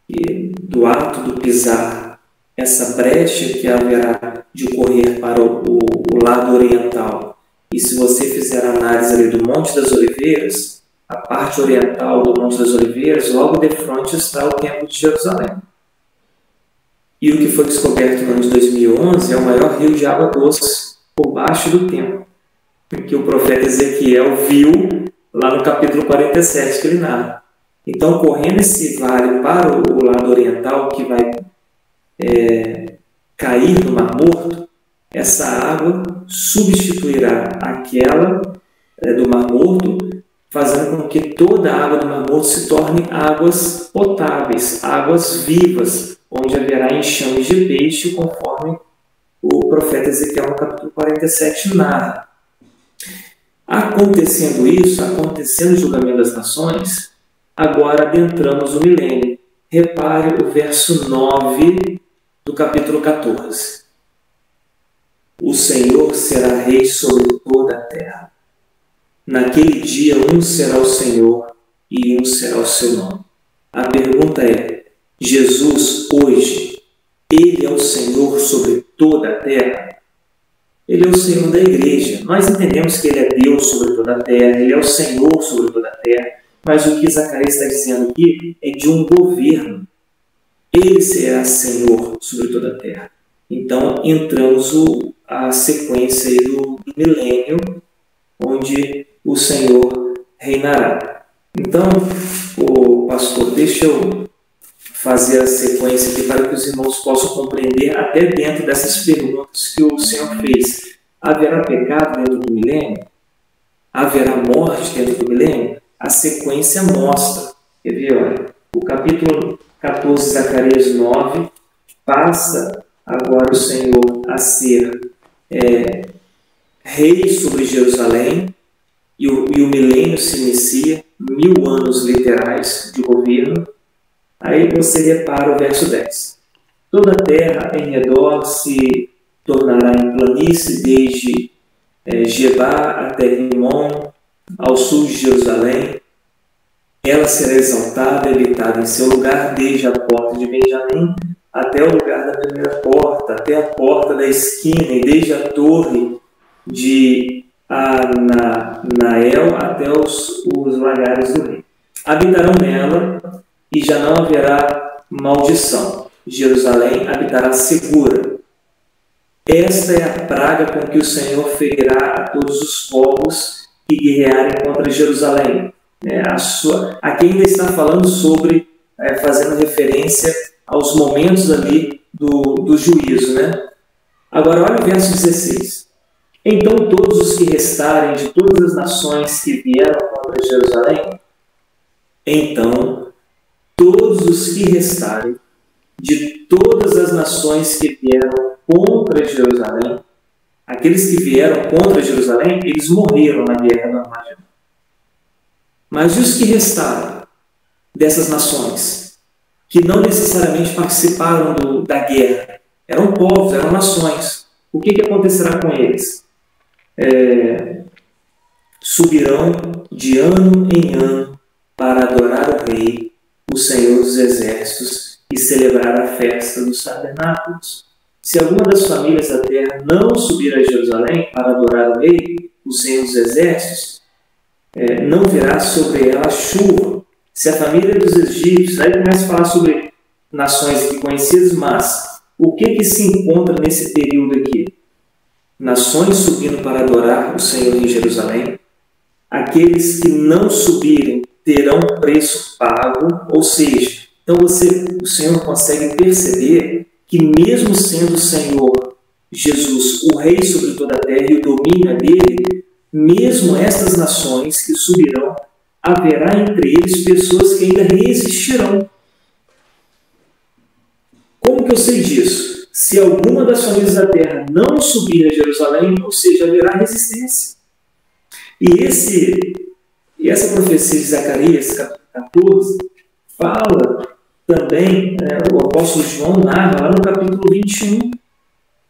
e do ato do pisar, essa brecha que haverá de correr para o lado oriental. E se você fizer a análise ali do Monte das Oliveiras, a parte oriental do Monte das Oliveiras, logo de frente está o Templo de Jerusalém. E o que foi descoberto no ano de 2011 é o maior rio de água doce por baixo do templo, que o profeta Ezequiel viu lá no capítulo 47 que ele narra. Então, correndo esse vale para o lado oriental, que vai cair no Mar Morto, essa água substituirá aquela do Mar Morto, fazendo com que toda a água do Mar Morto se torne águas potáveis, águas vivas, onde haverá enxames de peixe, conforme o profeta Ezequiel no capítulo 47 narra. Acontecendo isso, acontecendo o julgamento das nações, agora adentramos o milênio. Repare o verso 9 do capítulo 14. O Senhor será rei sobre toda a terra. Naquele dia, um será o Senhor e um será o seu nome. A pergunta é, Jesus, hoje, Ele é o Senhor sobre toda a terra? Ele é o Senhor da igreja. Nós entendemos que Ele é Deus sobre toda a terra, Ele é o Senhor sobre toda a terra, mas o que Zacarias está dizendo aqui é de um governo. Ele será Senhor sobre toda a terra. Então, entramos a sequência aí do milênio, onde o Senhor reinará. Então, pastor, deixa eu fazer a sequência aqui para que os irmãos possam compreender até dentro dessas perguntas que o Senhor fez. Haverá pecado dentro do milênio? Haverá morte dentro do milênio? A sequência mostra. Quer ver? Olha, o capítulo 14, Zacarias 9, passa agora o Senhor a ser rei sobre Jerusalém, e o milênio se inicia, 1000 anos literais de governo. Aí você repara o verso 10. Toda a terra em redor se tornará em planície, desde Gebá até Rimon, ao sul de Jerusalém. Ela será exaltada e habitada em seu lugar, desde a porta de Benjamim até o lugar da primeira porta, até a porta da esquina, e desde a torre de Anael até os lagares do rei. Habitarão nela e já não haverá maldição. Jerusalém habitará segura. Esta é a praga com que o Senhor ferirá a todos os povos que guerrearem contra Jerusalém. né? Aqui ainda está falando sobre, fazendo referência aos momentos ali do juízo, né? Agora, olha o verso 16. Então todos os que restarem de todas as nações que vieram contra Jerusalém, então todos os que restarem de todas as nações que vieram contra Jerusalém, aqueles que vieram contra Jerusalém, eles morreram na guerra do Armagedon. Mas os que restaram dessas nações, que não necessariamente participaram da guerra, eram povos, eram nações, o que acontecerá com eles? Subirão de ano em ano para adorar o Rei, o Senhor dos Exércitos, e celebrar a festa dos tabernáculos. Se alguma das famílias da terra não subir a Jerusalém para adorar o Rei, o Senhor dos Exércitos, não virá sobre ela chuva. Se a família dos egípcios, aí começa a falar sobre nações aqui conhecidas, mas o que se encontra nesse período aqui? Nações subindo para adorar o Senhor em Jerusalém. Aqueles que não subirem terão preço pago, ou seja, então o Senhor consegue perceber que mesmo sendo o Senhor Jesus o Rei sobre toda a terra e o domínio é dele, mesmo estas nações que subirão, haverá entre eles pessoas que ainda resistirão. Como que eu sei disso? Se alguma das famílias da terra não subir a Jerusalém, ou seja, haverá resistência. E essa profecia de Zacarias, capítulo 14, fala também, o apóstolo João narra lá no capítulo 21,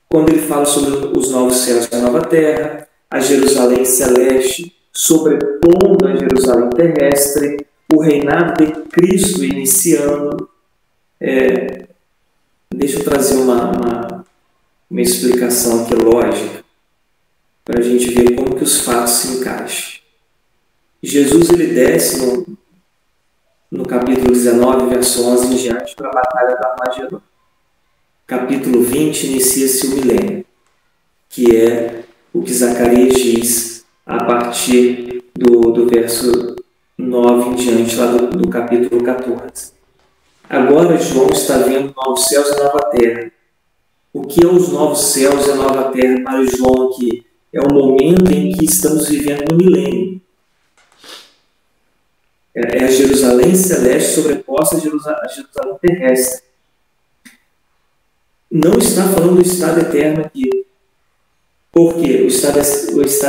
quando ele fala sobre os novos céus e a nova terra, a Jerusalém celeste sobrepondo a Jerusalém terrestre, o reinado de Cristo iniciando. Deixa eu trazer uma explicação aqui lógica, para a gente ver como que os fatos se encaixam. Jesus ele desce no capítulo 19, verso 11 em diante, para a batalha do Armagedon. Capítulo 20 inicia-se o milênio, que é o que Zacarias diz a partir do verso 9 em diante, lá do capítulo 14. Agora João está vendo novos céus e nova terra. O que é os novos céus e a nova terra para João aqui? É o momento em que estamos vivendo no milênio. É a Jerusalém celeste sobreposta a Jerusalém terrestre. Não está falando do estado eterno aqui. Porque o estado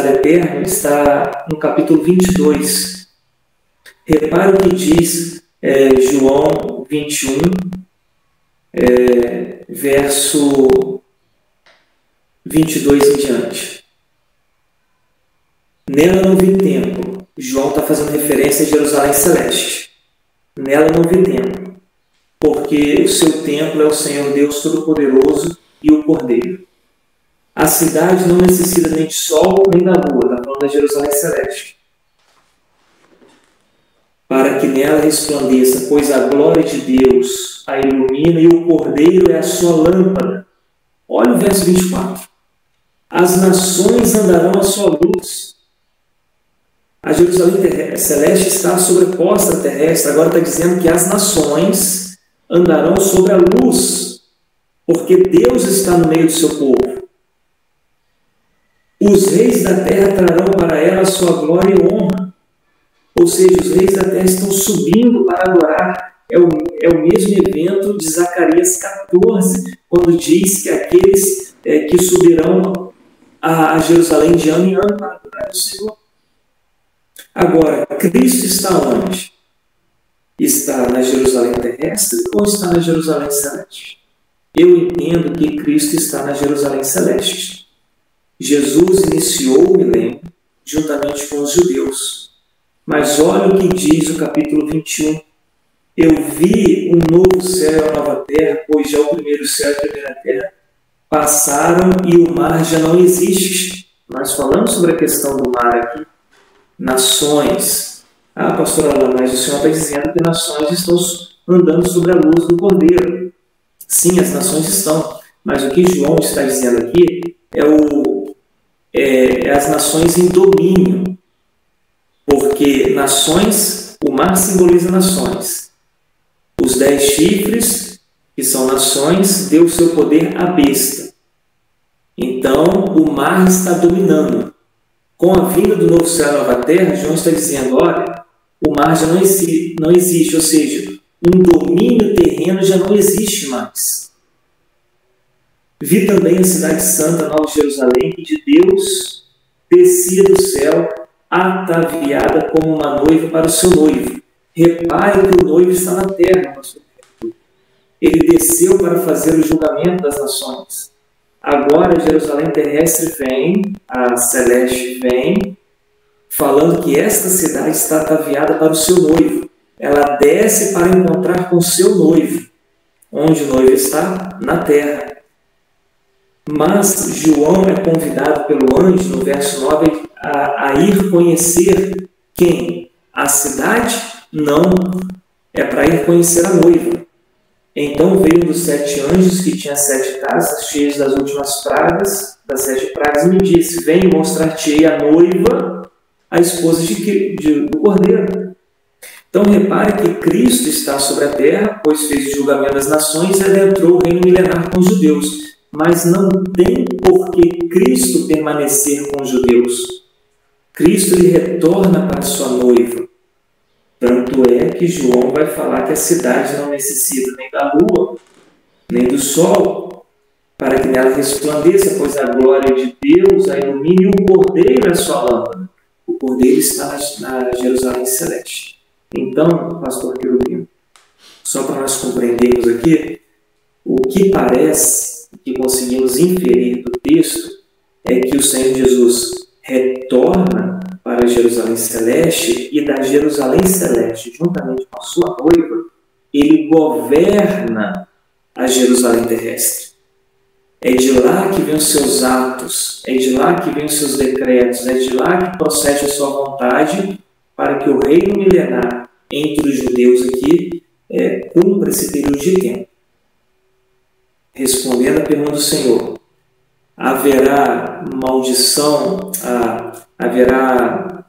eterno está no capítulo 22. Repare o que diz João 21, verso 22 em diante. Nela não vi templo. João está fazendo referência a Jerusalém celeste. Nela não vi templo, porque o seu templo é o Senhor Deus Todo-Poderoso e o Cordeiro. A cidade não necessita nem de sol nem da lua, está falando da Jerusalém celeste, para que nela resplandeça, pois a glória de Deus a ilumina e o Cordeiro é a sua lâmpada. Olha o verso 24. As nações andarão à sua luz. A Jerusalém celeste está sobreposta à terrestre. Agora está dizendo que as nações andarão sobre a luz, porque Deus está no meio do seu povo. Os reis da terra trarão para ela a sua glória e honra. Ou seja, os reis da terra estão subindo para adorar. É o mesmo evento de Zacarias 14, quando diz que aqueles que subirão a Jerusalém de ano em ano para adorar o Senhor. Agora, Cristo está onde? Está na Jerusalém terrestre ou está na Jerusalém celeste? Eu entendo que Cristo está na Jerusalém celeste. Jesus iniciou o milênio juntamente com os judeus. Mas olha o que diz o capítulo 21. Eu vi um novo céu e uma nova terra, pois já o primeiro céu e a primeira terra passaram e o mar já não existe. Nós falamos sobre a questão do mar aqui. Nações. Pastor Alain, mas o Senhor está dizendo que nações estão andando sobre a luz do Cordeiro. Sim, as nações estão. Mas o que João está dizendo aqui é as nações em domínio. porque nações, o mar simboliza nações. Os 10 chifres, que são nações, deu seu poder à besta. Então, o mar está dominando. Com a vinda do novo céu e nova terra, João está dizendo, olha, o mar já não existe, ou seja, um domínio terreno já não existe mais. Vi também a cidade santa, Nova Jerusalém, que de Deus descia do céu, ataviada como uma noiva para o seu noivo. Repare que o noivo está na terra, pastor. Ele desceu para fazer o julgamento das nações. Agora Jerusalém terrestre vem, a celeste vem, falando que esta cidade está ataviada para o seu noivo. Ela desce para encontrar com o seu noivo. Onde o noivo está? Na terra. Mas João é convidado pelo anjo, no verso 9, a ir conhecer quem? A cidade? Não. É para ir conhecer a noiva. Então veio um dos 7 anjos que tinha 7 taças cheias das últimas pragas, das 7 pragas, e me disse, venho mostrar-te-ei a noiva, a esposa do Cordeiro. Então repare que Cristo está sobre a terra, pois fez o julgamento das nações e adentrou o reino milenar com os judeus. Mas não tem por que Cristo permanecer com os judeus. Cristo lhe retorna para sua noiva. Tanto é que João vai falar que a cidade não necessita nem da lua, nem do sol, para que nela resplandeça, pois a glória de Deus a ilumine e o Cordeiro é a sua lâmpada. O Cordeiro está na Jerusalém celeste. Então, pastor Querubim, só para nós compreendermos aqui, o que parece que conseguimos inferir do texto é que o Senhor Jesus retorna para Jerusalém celeste e da Jerusalém celeste, juntamente com a sua noiva, ele governa a Jerusalém terrestre. É de lá que vêm os seus atos, é de lá que vêm os seus decretos, é de lá que procede a sua vontade para que o reino milenar entre os judeus aqui cumpra esse período de tempo. Respondendo à pergunta do Senhor, haverá maldição, haverá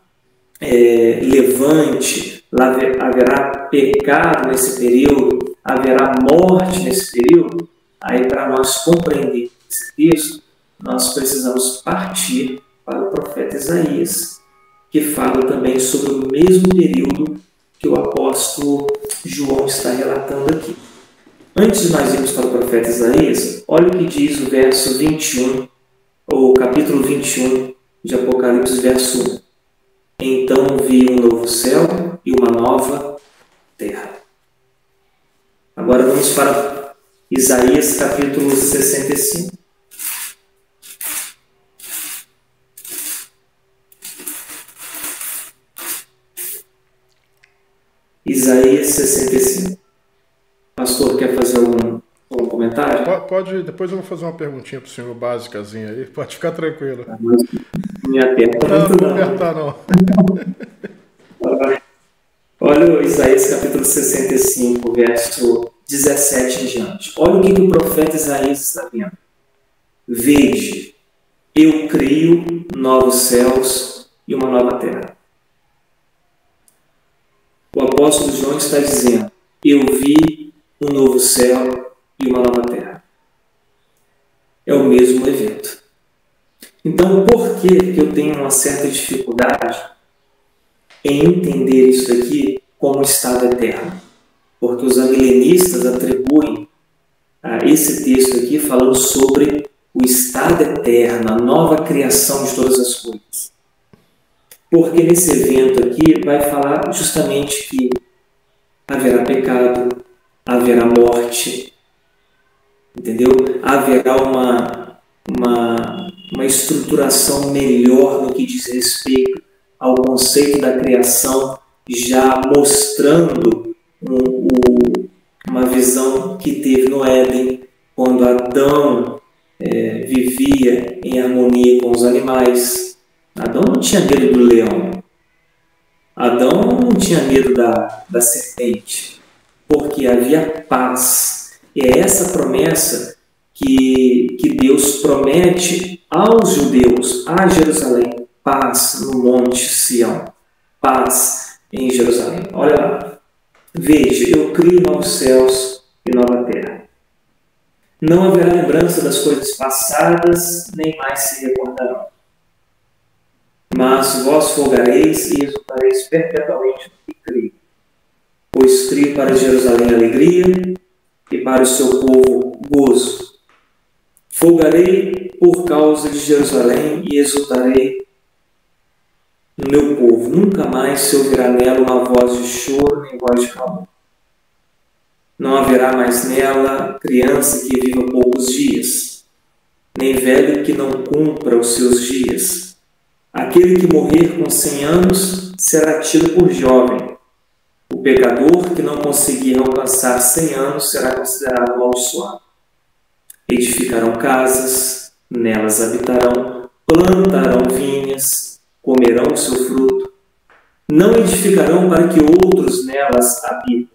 levante, haverá pecado nesse período, haverá morte nesse período? Aí, para nós compreender esse texto, nós precisamos partir para o profeta Isaías, que fala também sobre o mesmo período que o apóstolo João está relatando aqui. Antes de nós irmos para o profeta Isaías, olha o que diz o verso 21, ou capítulo 21 de Apocalipse, verso 1. Então vi um novo céu e uma nova terra. Agora vamos para Isaías capítulo 65. Isaías 65. Pastor, quer fazer algum comentário? Pode, depois eu vou fazer uma perguntinha para o senhor básicazinha aí, pode ficar tranquilo. Me aperta muito não. Não apertar não. Olha o Isaías capítulo 65, verso 17 em diante. Olha o que o profeta Isaías está vendo. Veja, eu crio novos céus e uma nova terra. O apóstolo João está dizendo, eu vi um novo céu e uma nova terra. É o mesmo evento. Então, por que eu tenho uma certa dificuldade em entender isso daqui como estado eterno? Porque os amilenistas atribuem a esse texto aqui falando sobre o estado eterno, a nova criação de todas as coisas. Porque nesse evento aqui vai falar justamente que haverá pecado, haverá morte, entendeu? Haverá uma estruturação melhor no que diz respeito ao conceito da criação, já mostrando uma visão que teve no Éden, quando Adão vivia em harmonia com os animais. Adão não tinha medo do leão. Adão não tinha medo da serpente, porque havia paz. E é essa promessa que Deus promete aos judeus, a Jerusalém, paz no Monte Sião. paz em Jerusalém. Olha lá. Veja, eu crio novos céus e nova terra. Não haverá lembrança das coisas passadas, nem mais se recordarão. Mas vós folgareis e exultareis perpetuamente no que crio. Pois crio para Jerusalém alegria e para o seu povo gozo. Folgarei por causa de Jerusalém e exultarei no meu povo. Nunca mais se ouvirá nela uma voz de choro nem voz de clamor. Não haverá mais nela criança que viva poucos dias, nem velho que não cumpra os seus dias. Aquele que morrer com 100 anos será tido por jovem. O pecador que não conseguir alcançar 100 anos será considerado amaldiçoado. Edificarão casas, nelas habitarão, plantarão vinhas, comerão o seu fruto. Não edificarão para que outros nelas habitem,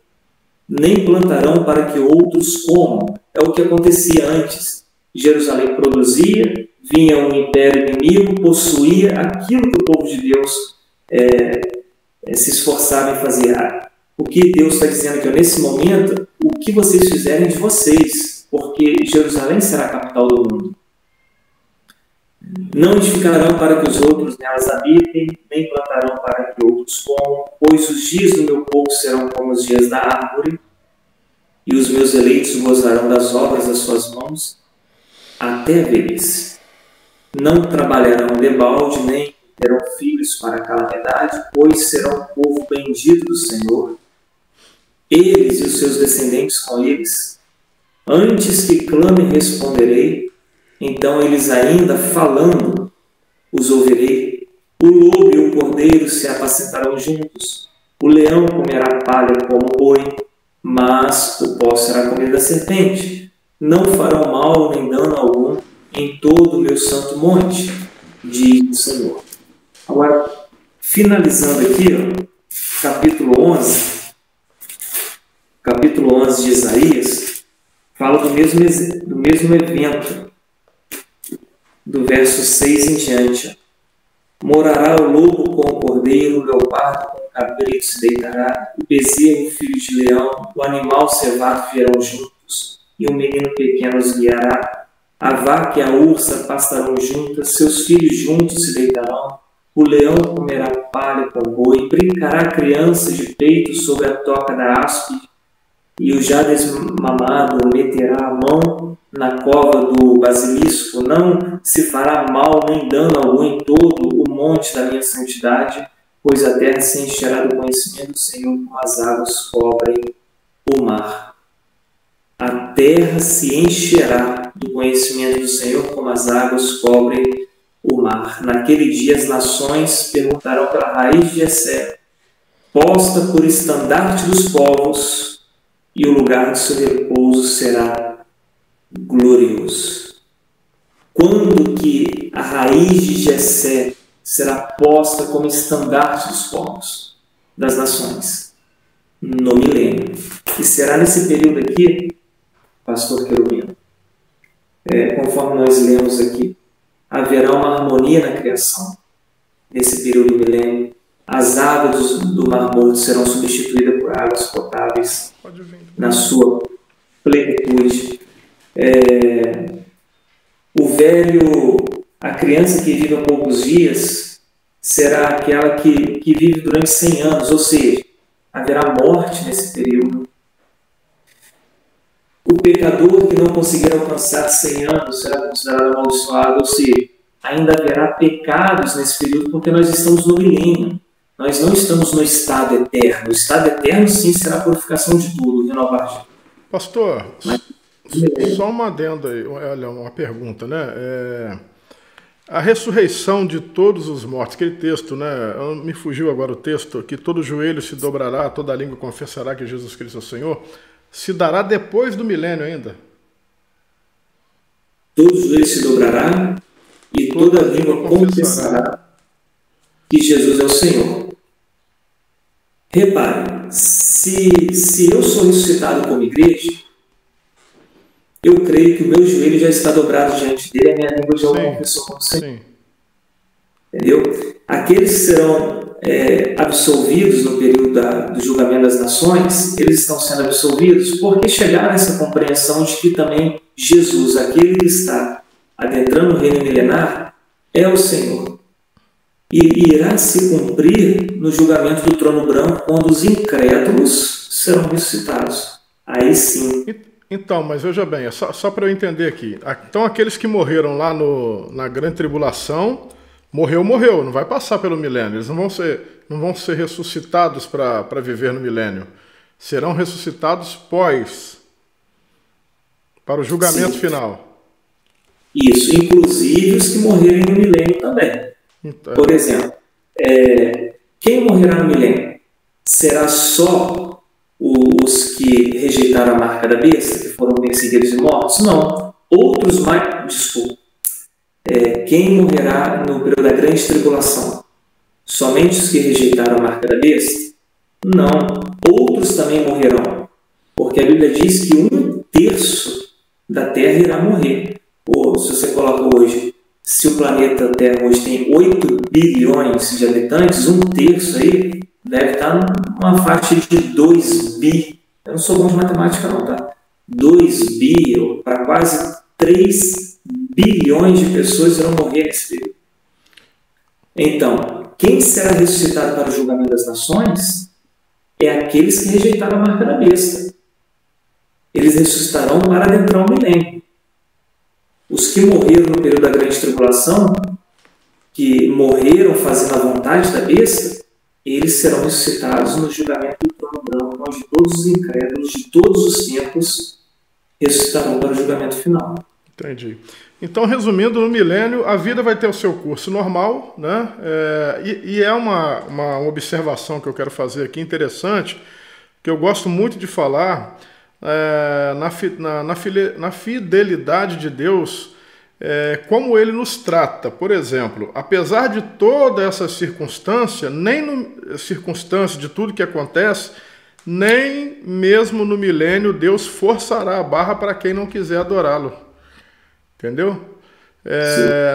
nem plantarão para que outros comam. É o que acontecia antes. Jerusalém produzia, vinha um império inimigo, possuía aquilo que o povo de Deus se esforçava em fazer. O que Deus está dizendo aqui, nesse momento, o que vocês fizerem de vocês, porque Jerusalém será a capital do mundo. Não edificarão para que os outros nelas habitem, nem plantarão para que outros comam, pois os dias do meu povo serão como os dias da árvore, e os meus eleitos gozarão das obras das suas mãos até a velhice. Não trabalharão debalde, nem terão filhos para a calamidade, pois serão um povo bendito do Senhor, eles e os seus descendentes com eles. Antes que clame, responderei, então eles ainda falando, os ouvirei. O lobo e o cordeiro se apacentarão juntos, o leão comerá palha como boi, mas o pó será comida da serpente. Não farão mal nem dano algum em todo o meu santo monte, diz o Senhor. Agora, finalizando aqui, capítulo 11 de Isaías, fala do mesmo evento, do verso 6 em diante. Morará o lobo com o cordeiro, o leopardo com o cabrito se deitará, o bezerro, filho de leão, o animal cevado virão juntos, e o menino pequeno os guiará. A vaca e a ursa pastarão juntas, seus filhos juntos se deitarão. O leão comerá palha com o boi, brincará a criança de peito sobre a toca da áspide, e o já desmamado meterá a mão na cova do basilisco. Não se fará mal nem dano algum em todo o monte da minha santidade, pois a terra se encherá do conhecimento do Senhor como as águas cobrem o mar. A terra se encherá do conhecimento do Senhor como as águas cobrem o mar. Naquele dia as nações perguntarão pela raiz de Jessé, posta por estandarte dos povos, e o lugar do seu repouso será glorioso. Quando que a raiz de Jessé será posta como estandarte dos povos, das nações? No milênio. E será nesse período aqui, pastor Querubino, conforme nós lemos aqui, haverá uma harmonia na criação. Nesse período do milênio, as águas do Mar Morto serão substituídas por águas potáveis na sua plenitude. A criança que vive há poucos dias será aquela que vive durante 100 anos, ou seja, haverá morte nesse período. O pecador que não conseguir alcançar 100 anos será considerado amaldiçoado, ou seja, ainda haverá pecados nesse período, porque nós estamos no milênio. Nós não estamos no estado eterno. O estado eterno, sim, será a purificação de tudo, renovar. Pastor, só uma adenda aí, olha, uma pergunta, né? A ressurreição de todos os mortos, aquele texto, né? Me fugiu agora o texto, que todo joelho se dobrará, toda língua confessará que Jesus Cristo é o Senhor, se dará depois do milênio ainda? Todo joelho se dobrará e toda língua confessará que Jesus é o Senhor. Repare, se eu sou ressuscitado como igreja, eu creio que o meu joelho já está dobrado diante dele, a minha língua já o confessou como Senhor. Sim. Entendeu? Aqueles que serão absolvidos no período do julgamento das nações, eles estão sendo absolvidos porque chegaram a essa compreensão de que também Jesus, aquele que está adentrando o reino milenar, é o Senhor. E irá se cumprir no julgamento do trono branco, quando os incrédulos serão ressuscitados. Aí sim. Então, mas veja bem, só para eu entender aqui. Então, aqueles que morreram lá na grande tribulação, morreu, não vai passar pelo milênio. Eles não vão ser ressuscitados para viver no milênio. Serão ressuscitados para o julgamento final. Isso, inclusive os que morrerem no milênio também. Então, por exemplo, quem morrerá no milênio? Será só os que rejeitaram a marca da besta, que foram perseguidos e mortos? Não. Outros mais... Desculpa. Quem morrerá no período da grande tribulação? Somente os que rejeitaram a marca da besta? Não. Outros também morrerão. Porque a Bíblia diz que 1/3 da terra irá morrer. Ou, se você coloca hoje, se o planeta Terra hoje tem 8 bilhões de habitantes, 1/3 aí deve estar numa faixa de 2 bi. Eu não sou bom de matemática não, tá? 2 bi, para quase 3 bilhões de pessoas irão morrer nesse período. Então, quem será ressuscitado para o julgamento das nações é aqueles que rejeitaram a marca da besta. Eles ressuscitarão para adentrar o milênio. Os que morreram no período da grande tribulação, que morreram fazendo a vontade da besta, eles serão ressuscitados no julgamento do trono branco, onde todos os incrédulos de todos os tempos ressuscitarão para o julgamento final. Entendi. Então, resumindo, no milênio, a vida vai ter o seu curso normal, né? E é uma observação que eu quero fazer aqui interessante, que eu gosto muito de falar, na fidelidade de Deus, como Ele nos trata. Por exemplo, apesar de toda essa circunstância, circunstância de tudo que acontece, nem mesmo no milênio Deus forçará a barra para quem não quiser adorá-lo. Entendeu?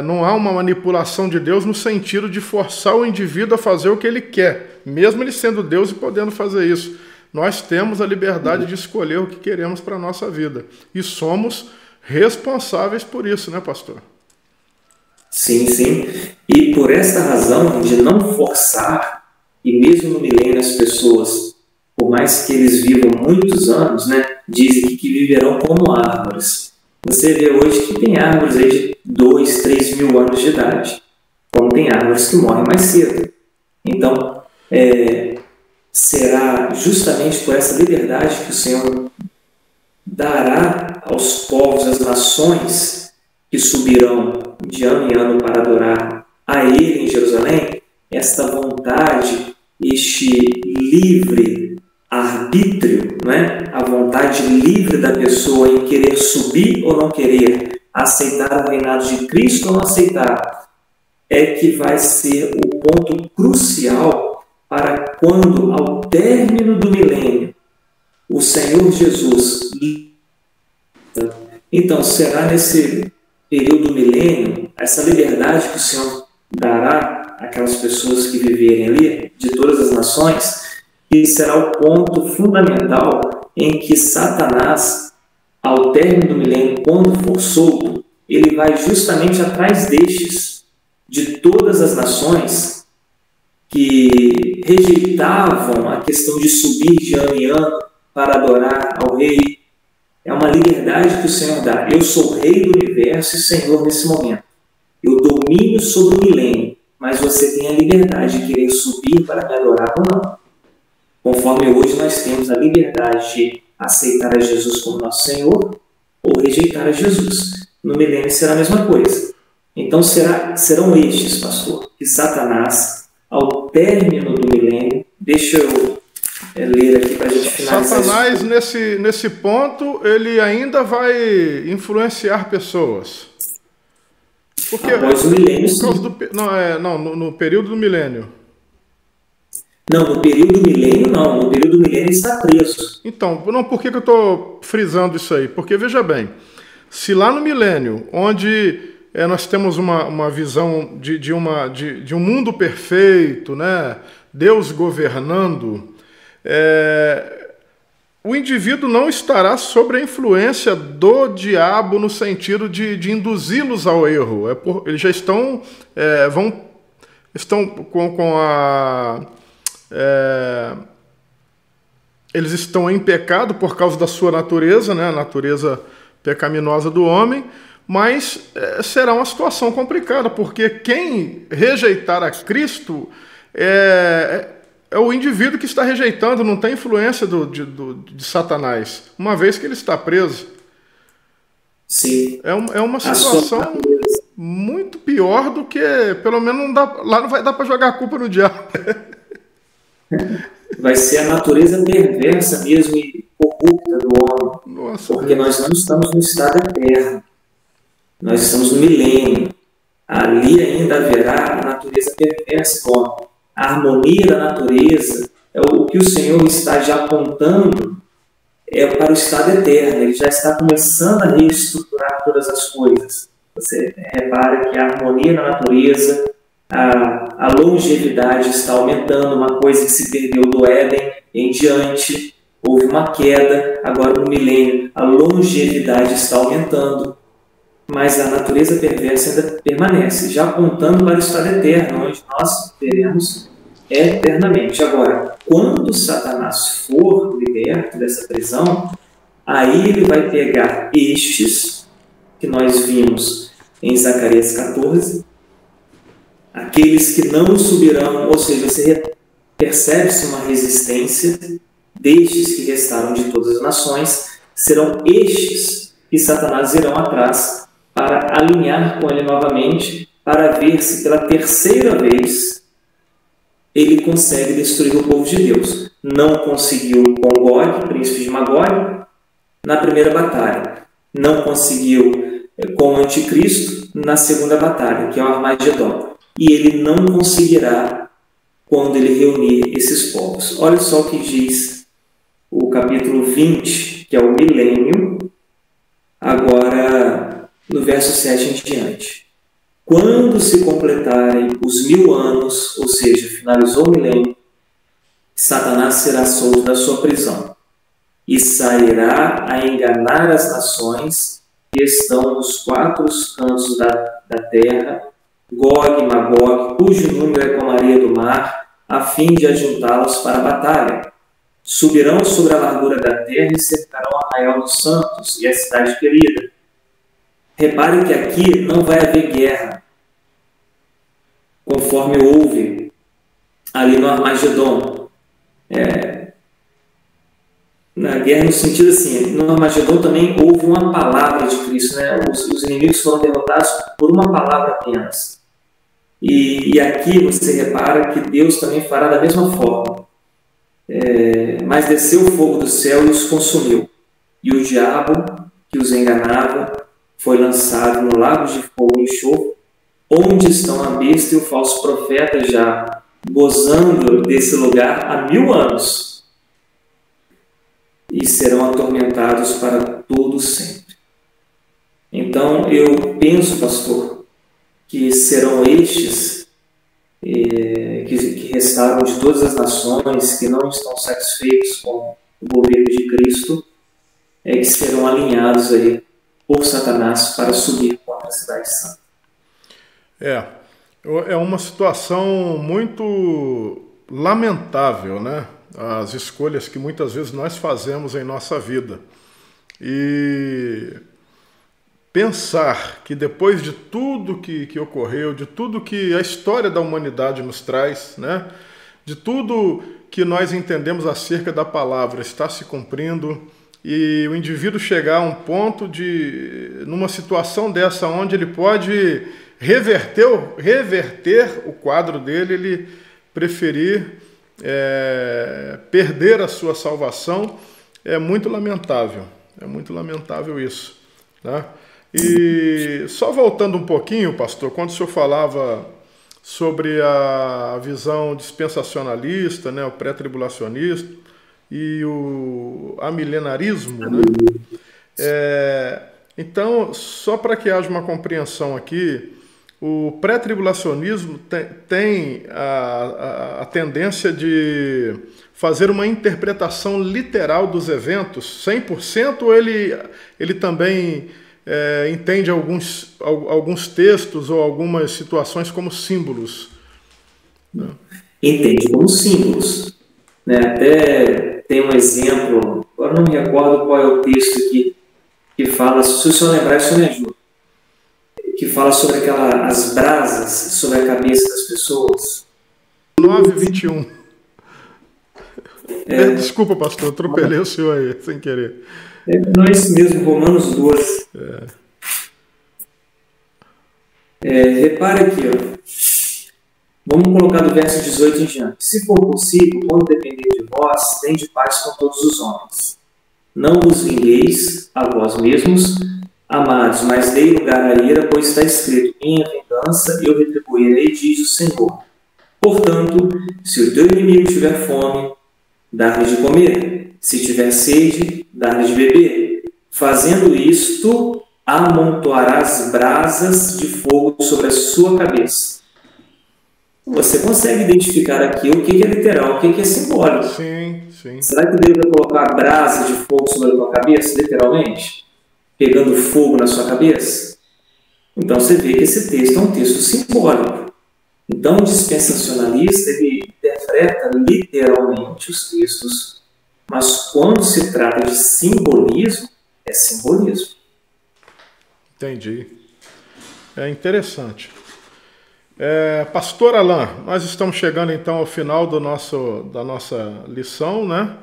Não há uma manipulação de Deus no sentido de forçar o indivíduo a fazer o que ele quer, mesmo ele sendo Deus e podendo fazer isso. Nós temos a liberdade de escolher o que queremos para a nossa vida. E somos responsáveis por isso, né, pastor? Sim, sim. E por esta razão de não forçar, e mesmo no milênio as pessoas, por mais que eles vivam muitos anos, né, dizem que viverão como árvores. Você vê hoje que tem árvores aí de 2, 3 mil anos de idade, como tem árvores que morrem mais cedo. Então, será justamente por essa liberdade que o Senhor dará aos povos, às nações que subirão de ano em ano para adorar a Ele em Jerusalém, esta vontade, este livre arbítrio, né? A vontade livre da pessoa em querer subir ou não querer, aceitar o reinado de Cristo ou não aceitar, é que vai ser o ponto crucial para quando, ao término do milênio, o Senhor Jesus... Então, será nesse período do milênio, essa liberdade que o Senhor dará àquelas pessoas que viverem ali, de todas as nações, que será o ponto fundamental em que Satanás, ao término do milênio, quando for solto, ele vai justamente atrás destes, de todas as nações que rejeitavam a questão de subir de ano em ano para adorar ao Rei. É uma liberdade que o Senhor dá. Eu sou Rei do Universo e Senhor nesse momento. Eu domino sobre o milênio, mas você tem a liberdade de querer subir para me adorar ou não. Conforme hoje nós temos a liberdade de aceitar a Jesus como nosso Senhor ou rejeitar a Jesus. No milênio será a mesma coisa. Então serão estes, pastor, que Satanás, ao término do milênio, deixa eu ler aqui para a gente finalizar. Satanás, nesse ponto, ele ainda vai influenciar pessoas. Porque após o milênio, sim. No período do milênio. Não, no período do milênio não. No período do milênio ele está preso. Então, por que eu estou frisando isso aí? Porque, veja bem, se lá no milênio, onde nós temos uma visão de um mundo perfeito, né? Deus governando, o indivíduo não estará sob a influência do diabo no sentido de induzi-los ao erro. Eles já estão eles estão em pecado por causa da sua natureza, né? A natureza pecaminosa do homem, mas será uma situação complicada, porque quem rejeitar a Cristo é o indivíduo que está rejeitando, não tem influência de Satanás, uma vez que ele está preso. Sim. É uma situação muito pior do que, pelo menos lá não vai dar para jogar a culpa no diabo. Vai ser a natureza perversa mesmo e corrupta do homem. Nossa, porque Deus. Nós não estamos no estado eterno. Nós estamos no milênio. Ali ainda haverá a natureza perversa do homem. A harmonia da natureza é o que o Senhor está já apontando para o estado eterno. Ele já está começando a reestruturar todas as coisas. Você repara que a harmonia na natureza, a longevidade está aumentando, uma coisa que se perdeu do Éden em diante. Houve uma queda, agora no milênio a longevidade está aumentando, mas a natureza perversa ainda permanece, já apontando para o estado eterno, onde nós veremos eternamente. Agora, quando Satanás for liberto dessa prisão, aí ele vai pegar estes que nós vimos em Zacarias 14, aqueles que não subirão, ou seja, você percebe-se uma resistência destes que restaram de todas as nações, serão estes que Satanás irão atrás para alinhar com ele novamente, para ver se pela terceira vez ele consegue destruir o povo de Deus. Não conseguiu com Gog, príncipe de Magog, na primeira batalha. Não conseguiu com o anticristo na segunda batalha, que é o Armagedon. E ele não conseguirá quando ele reunir esses povos. Olha só o que diz o capítulo 20, que é o milênio, agora no verso 7 em diante. Quando se completarem os 1000 anos, ou seja, finalizou o milênio, Satanás será solto da sua prisão e sairá a enganar as nações que estão nos 4 cantos da terra, Gog e Magog, cujo número é como a areia do mar, a fim de ajuntá-los para a batalha. Subirão sobre a largura da terra e cercarão o arraial dos santos e a cidade querida. Reparem que aqui não vai haver guerra, conforme houve ali no Armagedon. Na guerra no sentido assim, no Armagedon também houve uma palavra de Cristo, né? Os inimigos foram derrotados por uma palavra apenas. E aqui você repara que Deus também fará da mesma forma. Mas desceu o fogo do céu e os consumiu. E o diabo, que os enganava, foi lançado no lago de fogo e enxofre, onde estão a besta e o falso profeta, já gozando desse lugar há 1000 anos. E serão atormentados para todo sempre. Então, eu penso, pastor, que serão estes que restaram de todas as nações, que não estão satisfeitos com o governo de Cristo, que serão alinhados aí por Satanás para subir contra a cidade santa. É uma situação muito lamentável, né? As escolhas que muitas vezes nós fazemos em nossa vida. E pensar que depois de tudo que ocorreu, de tudo que a história da humanidade nos traz, né? De tudo que nós entendemos acerca da palavra está se cumprindo, e o indivíduo chegar a um ponto numa situação dessa, onde ele pode reverter o quadro dele, ele preferir perder a sua salvação, é muito lamentável isso, né? E só voltando um pouquinho, pastor, quando o senhor falava sobre a visão dispensacionalista, né, o pré-tribulacionista e o amilenarismo, né? Então, só para que haja uma compreensão aqui, o pré-tribulacionismo tem a tendência de fazer uma interpretação literal dos eventos 100%, ou ele também entende alguns textos ou algumas situações como símbolos? Entende como símbolos, né? Até tem um exemplo, agora não me recordo qual é o texto aqui, que fala, se o senhor lembrar, isso me ajuda, que fala sobre as brasas sobre a cabeça das pessoas. 9:21. Desculpa, pastor, atropelei o senhor aí, sem querer. Não é isso mesmo, Romanos 12. Repare aqui, ó. Vamos colocar do verso 18 em diante. Se for possível, quando depender de vós, tende paz com todos os homens. Não vos vingueis a vós mesmos, amados, mas dei lugar à ira, pois está escrito: minha vingança eu retribuirei, diz o Senhor. Portanto, se o teu inimigo tiver fome, dá-lhe de comer. Se tiver sede, dá-lhe de beber. Fazendo isto, amontoarás brasas de fogo sobre a sua cabeça. Você consegue identificar aqui o que é literal, o que é simbólico. Sim, sim. Será que Deus vai colocar brasa de fogo sobre a tua cabeça, literalmente? Pegando fogo na sua cabeça? Então você vê que esse texto é um texto simbólico. Então o dispensacionalista ele interpreta literalmente os textos, mas quando se trata de simbolismo, é simbolismo. Entendi. É interessante. Pastor Alain, nós estamos chegando então ao final da nossa lição, né?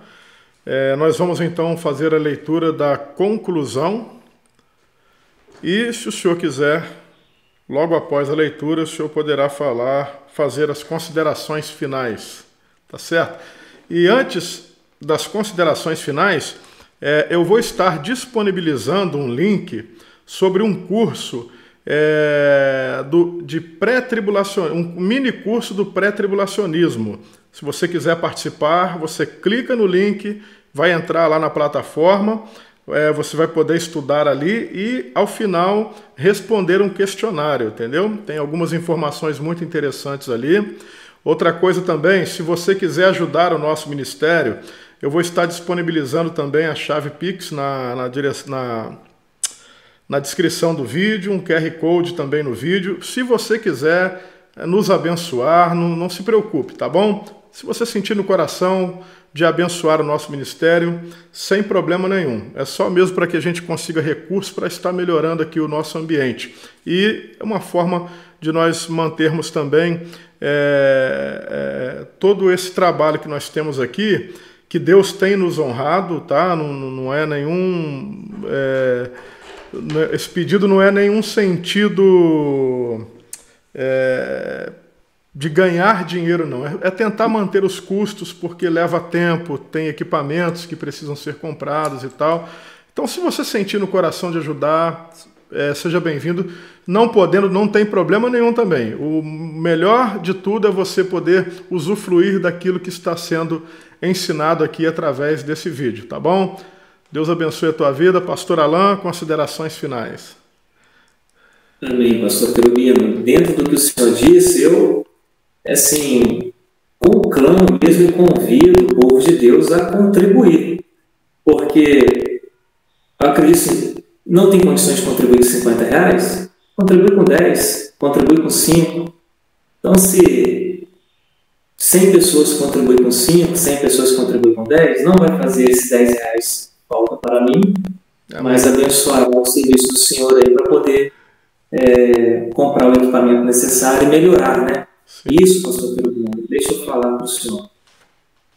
Nós vamos então fazer a leitura da conclusão e, se o senhor quiser, logo após a leitura, o senhor poderá fazer as considerações finais, tá certo? E antes das considerações finais, eu vou estar disponibilizando um link sobre um curso de pré-tribulacionismo, um mini curso do pré-tribulacionismo. Se você quiser participar, você clica no link, vai entrar lá na plataforma, você vai poder estudar ali e, ao final, responder um questionário, entendeu? Tem algumas informações muito interessantes ali. Outra coisa também, se você quiser ajudar o nosso ministério, eu vou estar disponibilizando também a chave Pix na descrição do vídeo, um QR Code também no vídeo. Se você quiser nos abençoar, não se preocupe, tá bom? Se você sentir no coração de abençoar o nosso ministério, sem problema nenhum. É só mesmo para que a gente consiga recursos para estar melhorando aqui o nosso ambiente. E é uma forma de nós mantermos também todo esse trabalho que nós temos aqui, que Deus tem nos honrado, tá? Não é nenhum... esse pedido não é nenhum sentido de ganhar dinheiro, não. É tentar manter os custos, porque leva tempo, tem equipamentos que precisam ser comprados e tal. Então, se você sentir no coração de ajudar, seja bem-vindo. Não podendo, não tem problema nenhum também. O melhor de tudo é você poder usufruir daquilo que está sendo ensinado aqui através desse vídeo, tá bom? Deus abençoe a tua vida. Pastor Alain, considerações finais. Amém, pastor Querubino. Dentro do que o senhor disse, eu, conclamo mesmo e convido o povo de Deus a contribuir. Porque, eu acredito, não tem condições de contribuir com R$50? Contribui com 10, contribui com 5. Então, se 100 pessoas contribuem com 5, 100 pessoas contribuem com 10, não vai fazer esses R$10 falta para mim, mas abençoar o serviço do Senhor aí para poder comprar o equipamento necessário e melhorar, né? Sim. Isso, pastor Querubino, deixa eu falar para o senhor.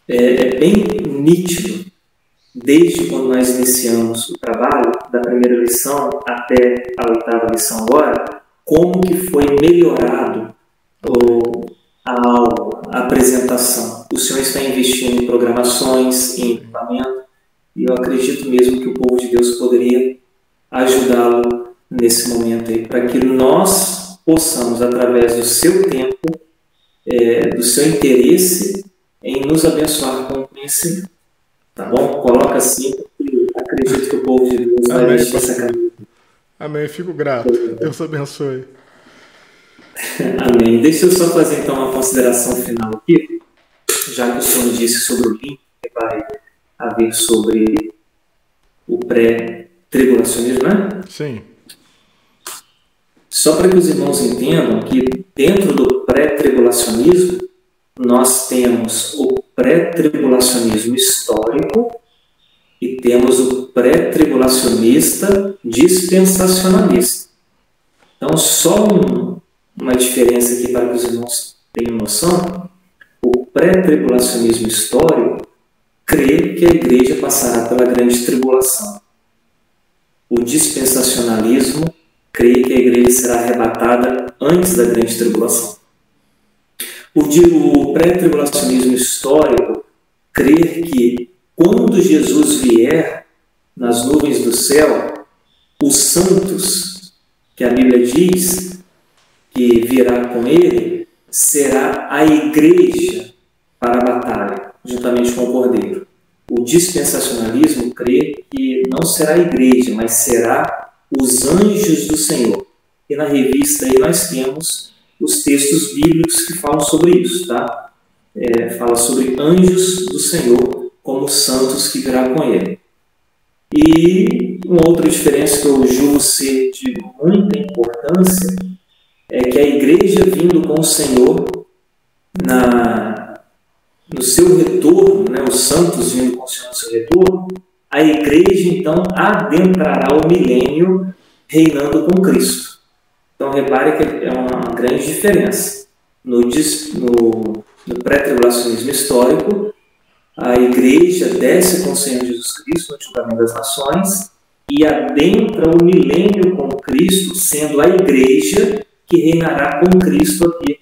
É bem nítido, desde quando nós iniciamos o trabalho, da primeira lição até a 8ª lição agora, como que foi melhorado a aula, a apresentação. O senhor está investindo em programações, em equipamento, e eu acredito mesmo que o povo de Deus poderia ajudá-lo nesse momento aí, para que nós possamos, através do seu tempo, do seu interesse, em nos abençoar com o conhecimento. Tá bom? Coloca assim, porque acredito que o povo de Deus vai vestir essa camisa. Amém, fico grato. Deus abençoe. Amém. Deixa eu só fazer então uma consideração final aqui, já que o senhor disse sobre o link que vai haver sobre o pré-tribulacionismo, né? Sim. Só para que os irmãos entendam que dentro do pré-tribulacionismo nós temos o pré-tribulacionismo histórico e temos o pré-tribulacionista dispensacionalista. Então, só uma diferença aqui para que os irmãos tenham noção: o pré-tribulacionismo histórico crê que a igreja passará pela grande tribulação. O dispensacionalismo crê que a igreja será arrebatada antes da grande tribulação. O pré-tribulacionismo histórico crê que quando Jesus vier nas nuvens do céu, os santos, que a Bíblia diz que virá com ele, será a igreja para a batalha, juntamente com o Cordeiro. O dispensacionalismo crê que não será a igreja, mas será os anjos do Senhor. E na revista aí nós temos os textos bíblicos que falam sobre isso, tá? Fala sobre anjos do Senhor como santos que virá com ele. E uma outra diferença que eu julgo ser de muita importância é que a igreja vindo com o Senhor no seu retorno, né, os santos vindo com o Senhor no seu retorno, a igreja então adentrará o milênio reinando com Cristo. Então repare que é uma grande diferença. No pré-tribulacionismo histórico, a igreja desce com o Senhor Jesus Cristo no julgamento das nações e adentra o milênio com Cristo, sendo a igreja que reinará com Cristo aqui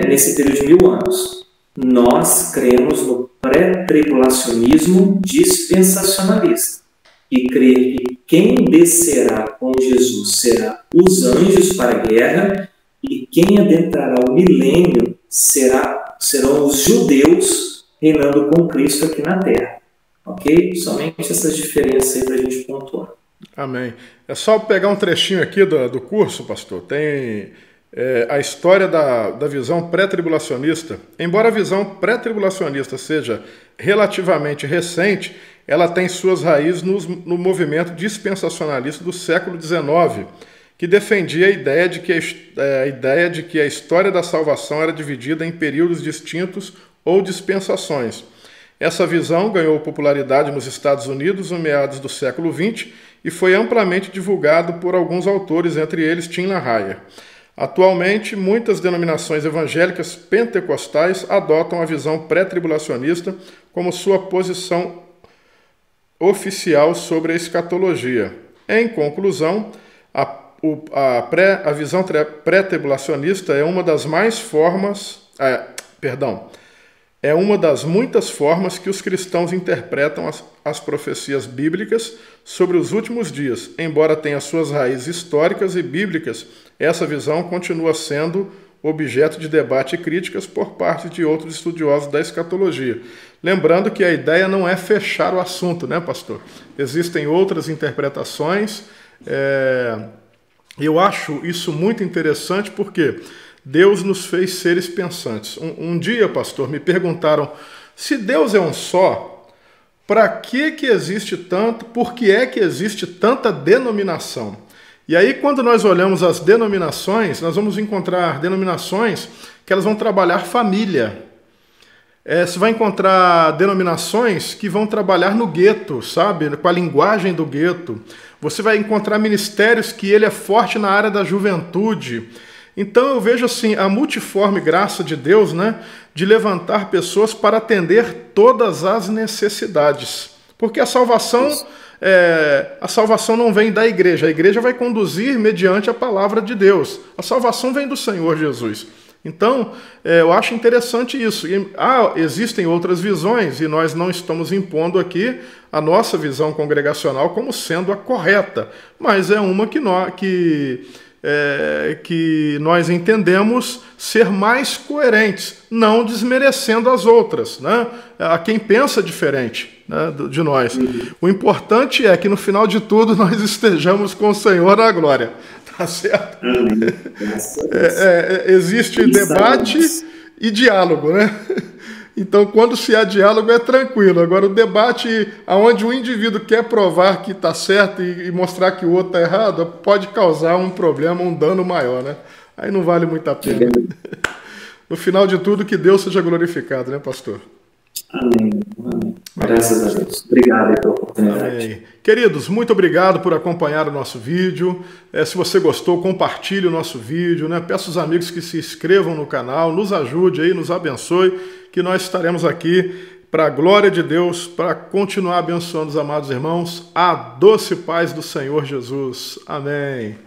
nesse período de 1000 anos. Nós cremos no pré-tribulacionismo dispensacionalista e crer que quem descerá com Jesus será os anjos para a guerra e quem adentrará o milênio serão os judeus reinando com Cristo aqui na terra. Ok? Somente essas diferenças aí para a gente pontuar. Amém. É só pegar um trechinho aqui do curso, pastor. Tem a história da visão pré-tribulacionista. Embora a visão pré-tribulacionista seja relativamente recente, ela tem suas raízes no movimento dispensacionalista do século XIX, que defendia a ideia de que a história da salvação era dividida em períodos distintos ou dispensações. Essa visão ganhou popularidade nos Estados Unidos no meados do século XX e foi amplamente divulgado por alguns autores, entre eles Tim LaHaye. Atualmente, muitas denominações evangélicas pentecostais adotam a visão pré-tribulacionista como sua posição oficial sobre a escatologia. Em conclusão, a visão pré-tribulacionista é uma das muitas formas que os cristãos interpretam as profecias bíblicas sobre os últimos dias. Embora tenha suas raízes históricas e bíblicas, essa visão continua sendo objeto de debate e críticas por parte de outros estudiosos da escatologia. Lembrando que a ideia não é fechar o assunto, né, pastor? Existem outras interpretações. Eu acho isso muito interessante porque Deus nos fez seres pensantes. Um dia, pastor, me perguntaram, se Deus é um só, para que existe tanto, por que é que existe tanta denominação? E aí, quando nós olhamos as denominações, nós vamos encontrar denominações que elas vão trabalhar família. Você vai encontrar denominações que vão trabalhar no gueto, sabe? Com a linguagem do gueto. Você vai encontrar ministérios que ele é forte na área da juventude. Então eu vejo assim a multiforme graça de Deus, né, de levantar pessoas para atender todas as necessidades. Porque a salvação não vem da igreja. A igreja vai conduzir mediante a palavra de Deus. A salvação vem do Senhor Jesus. Então, eu acho interessante isso. Existem outras visões e nós não estamos impondo aqui a nossa visão congregacional como sendo a correta, mas é uma que nós entendemos ser mais coerentes, não desmerecendo as outras, né? A quem pensa diferente. né, de nós. O importante é que no final de tudo nós estejamos com o Senhor na glória. Tá certo? Existe debate e diálogo, né? Então, quando se há diálogo, é tranquilo. Agora, o debate onde o indivíduo quer provar que está certo e mostrar que o outro está errado, pode causar um problema, um dano maior, né? Aí não vale muito a pena. No final de tudo, que Deus seja glorificado, né, pastor? Amém. Amém. Graças a Deus. Obrigado pela oportunidade. Amém. Queridos, muito obrigado por acompanhar o nosso vídeo. Se você gostou, compartilhe o nosso vídeo, né? Peço aos amigos que se inscrevam no canal, nos ajude aí, nos abençoe, que nós estaremos aqui para a glória de Deus, para continuar abençoando os amados irmãos. A doce paz do Senhor Jesus. Amém.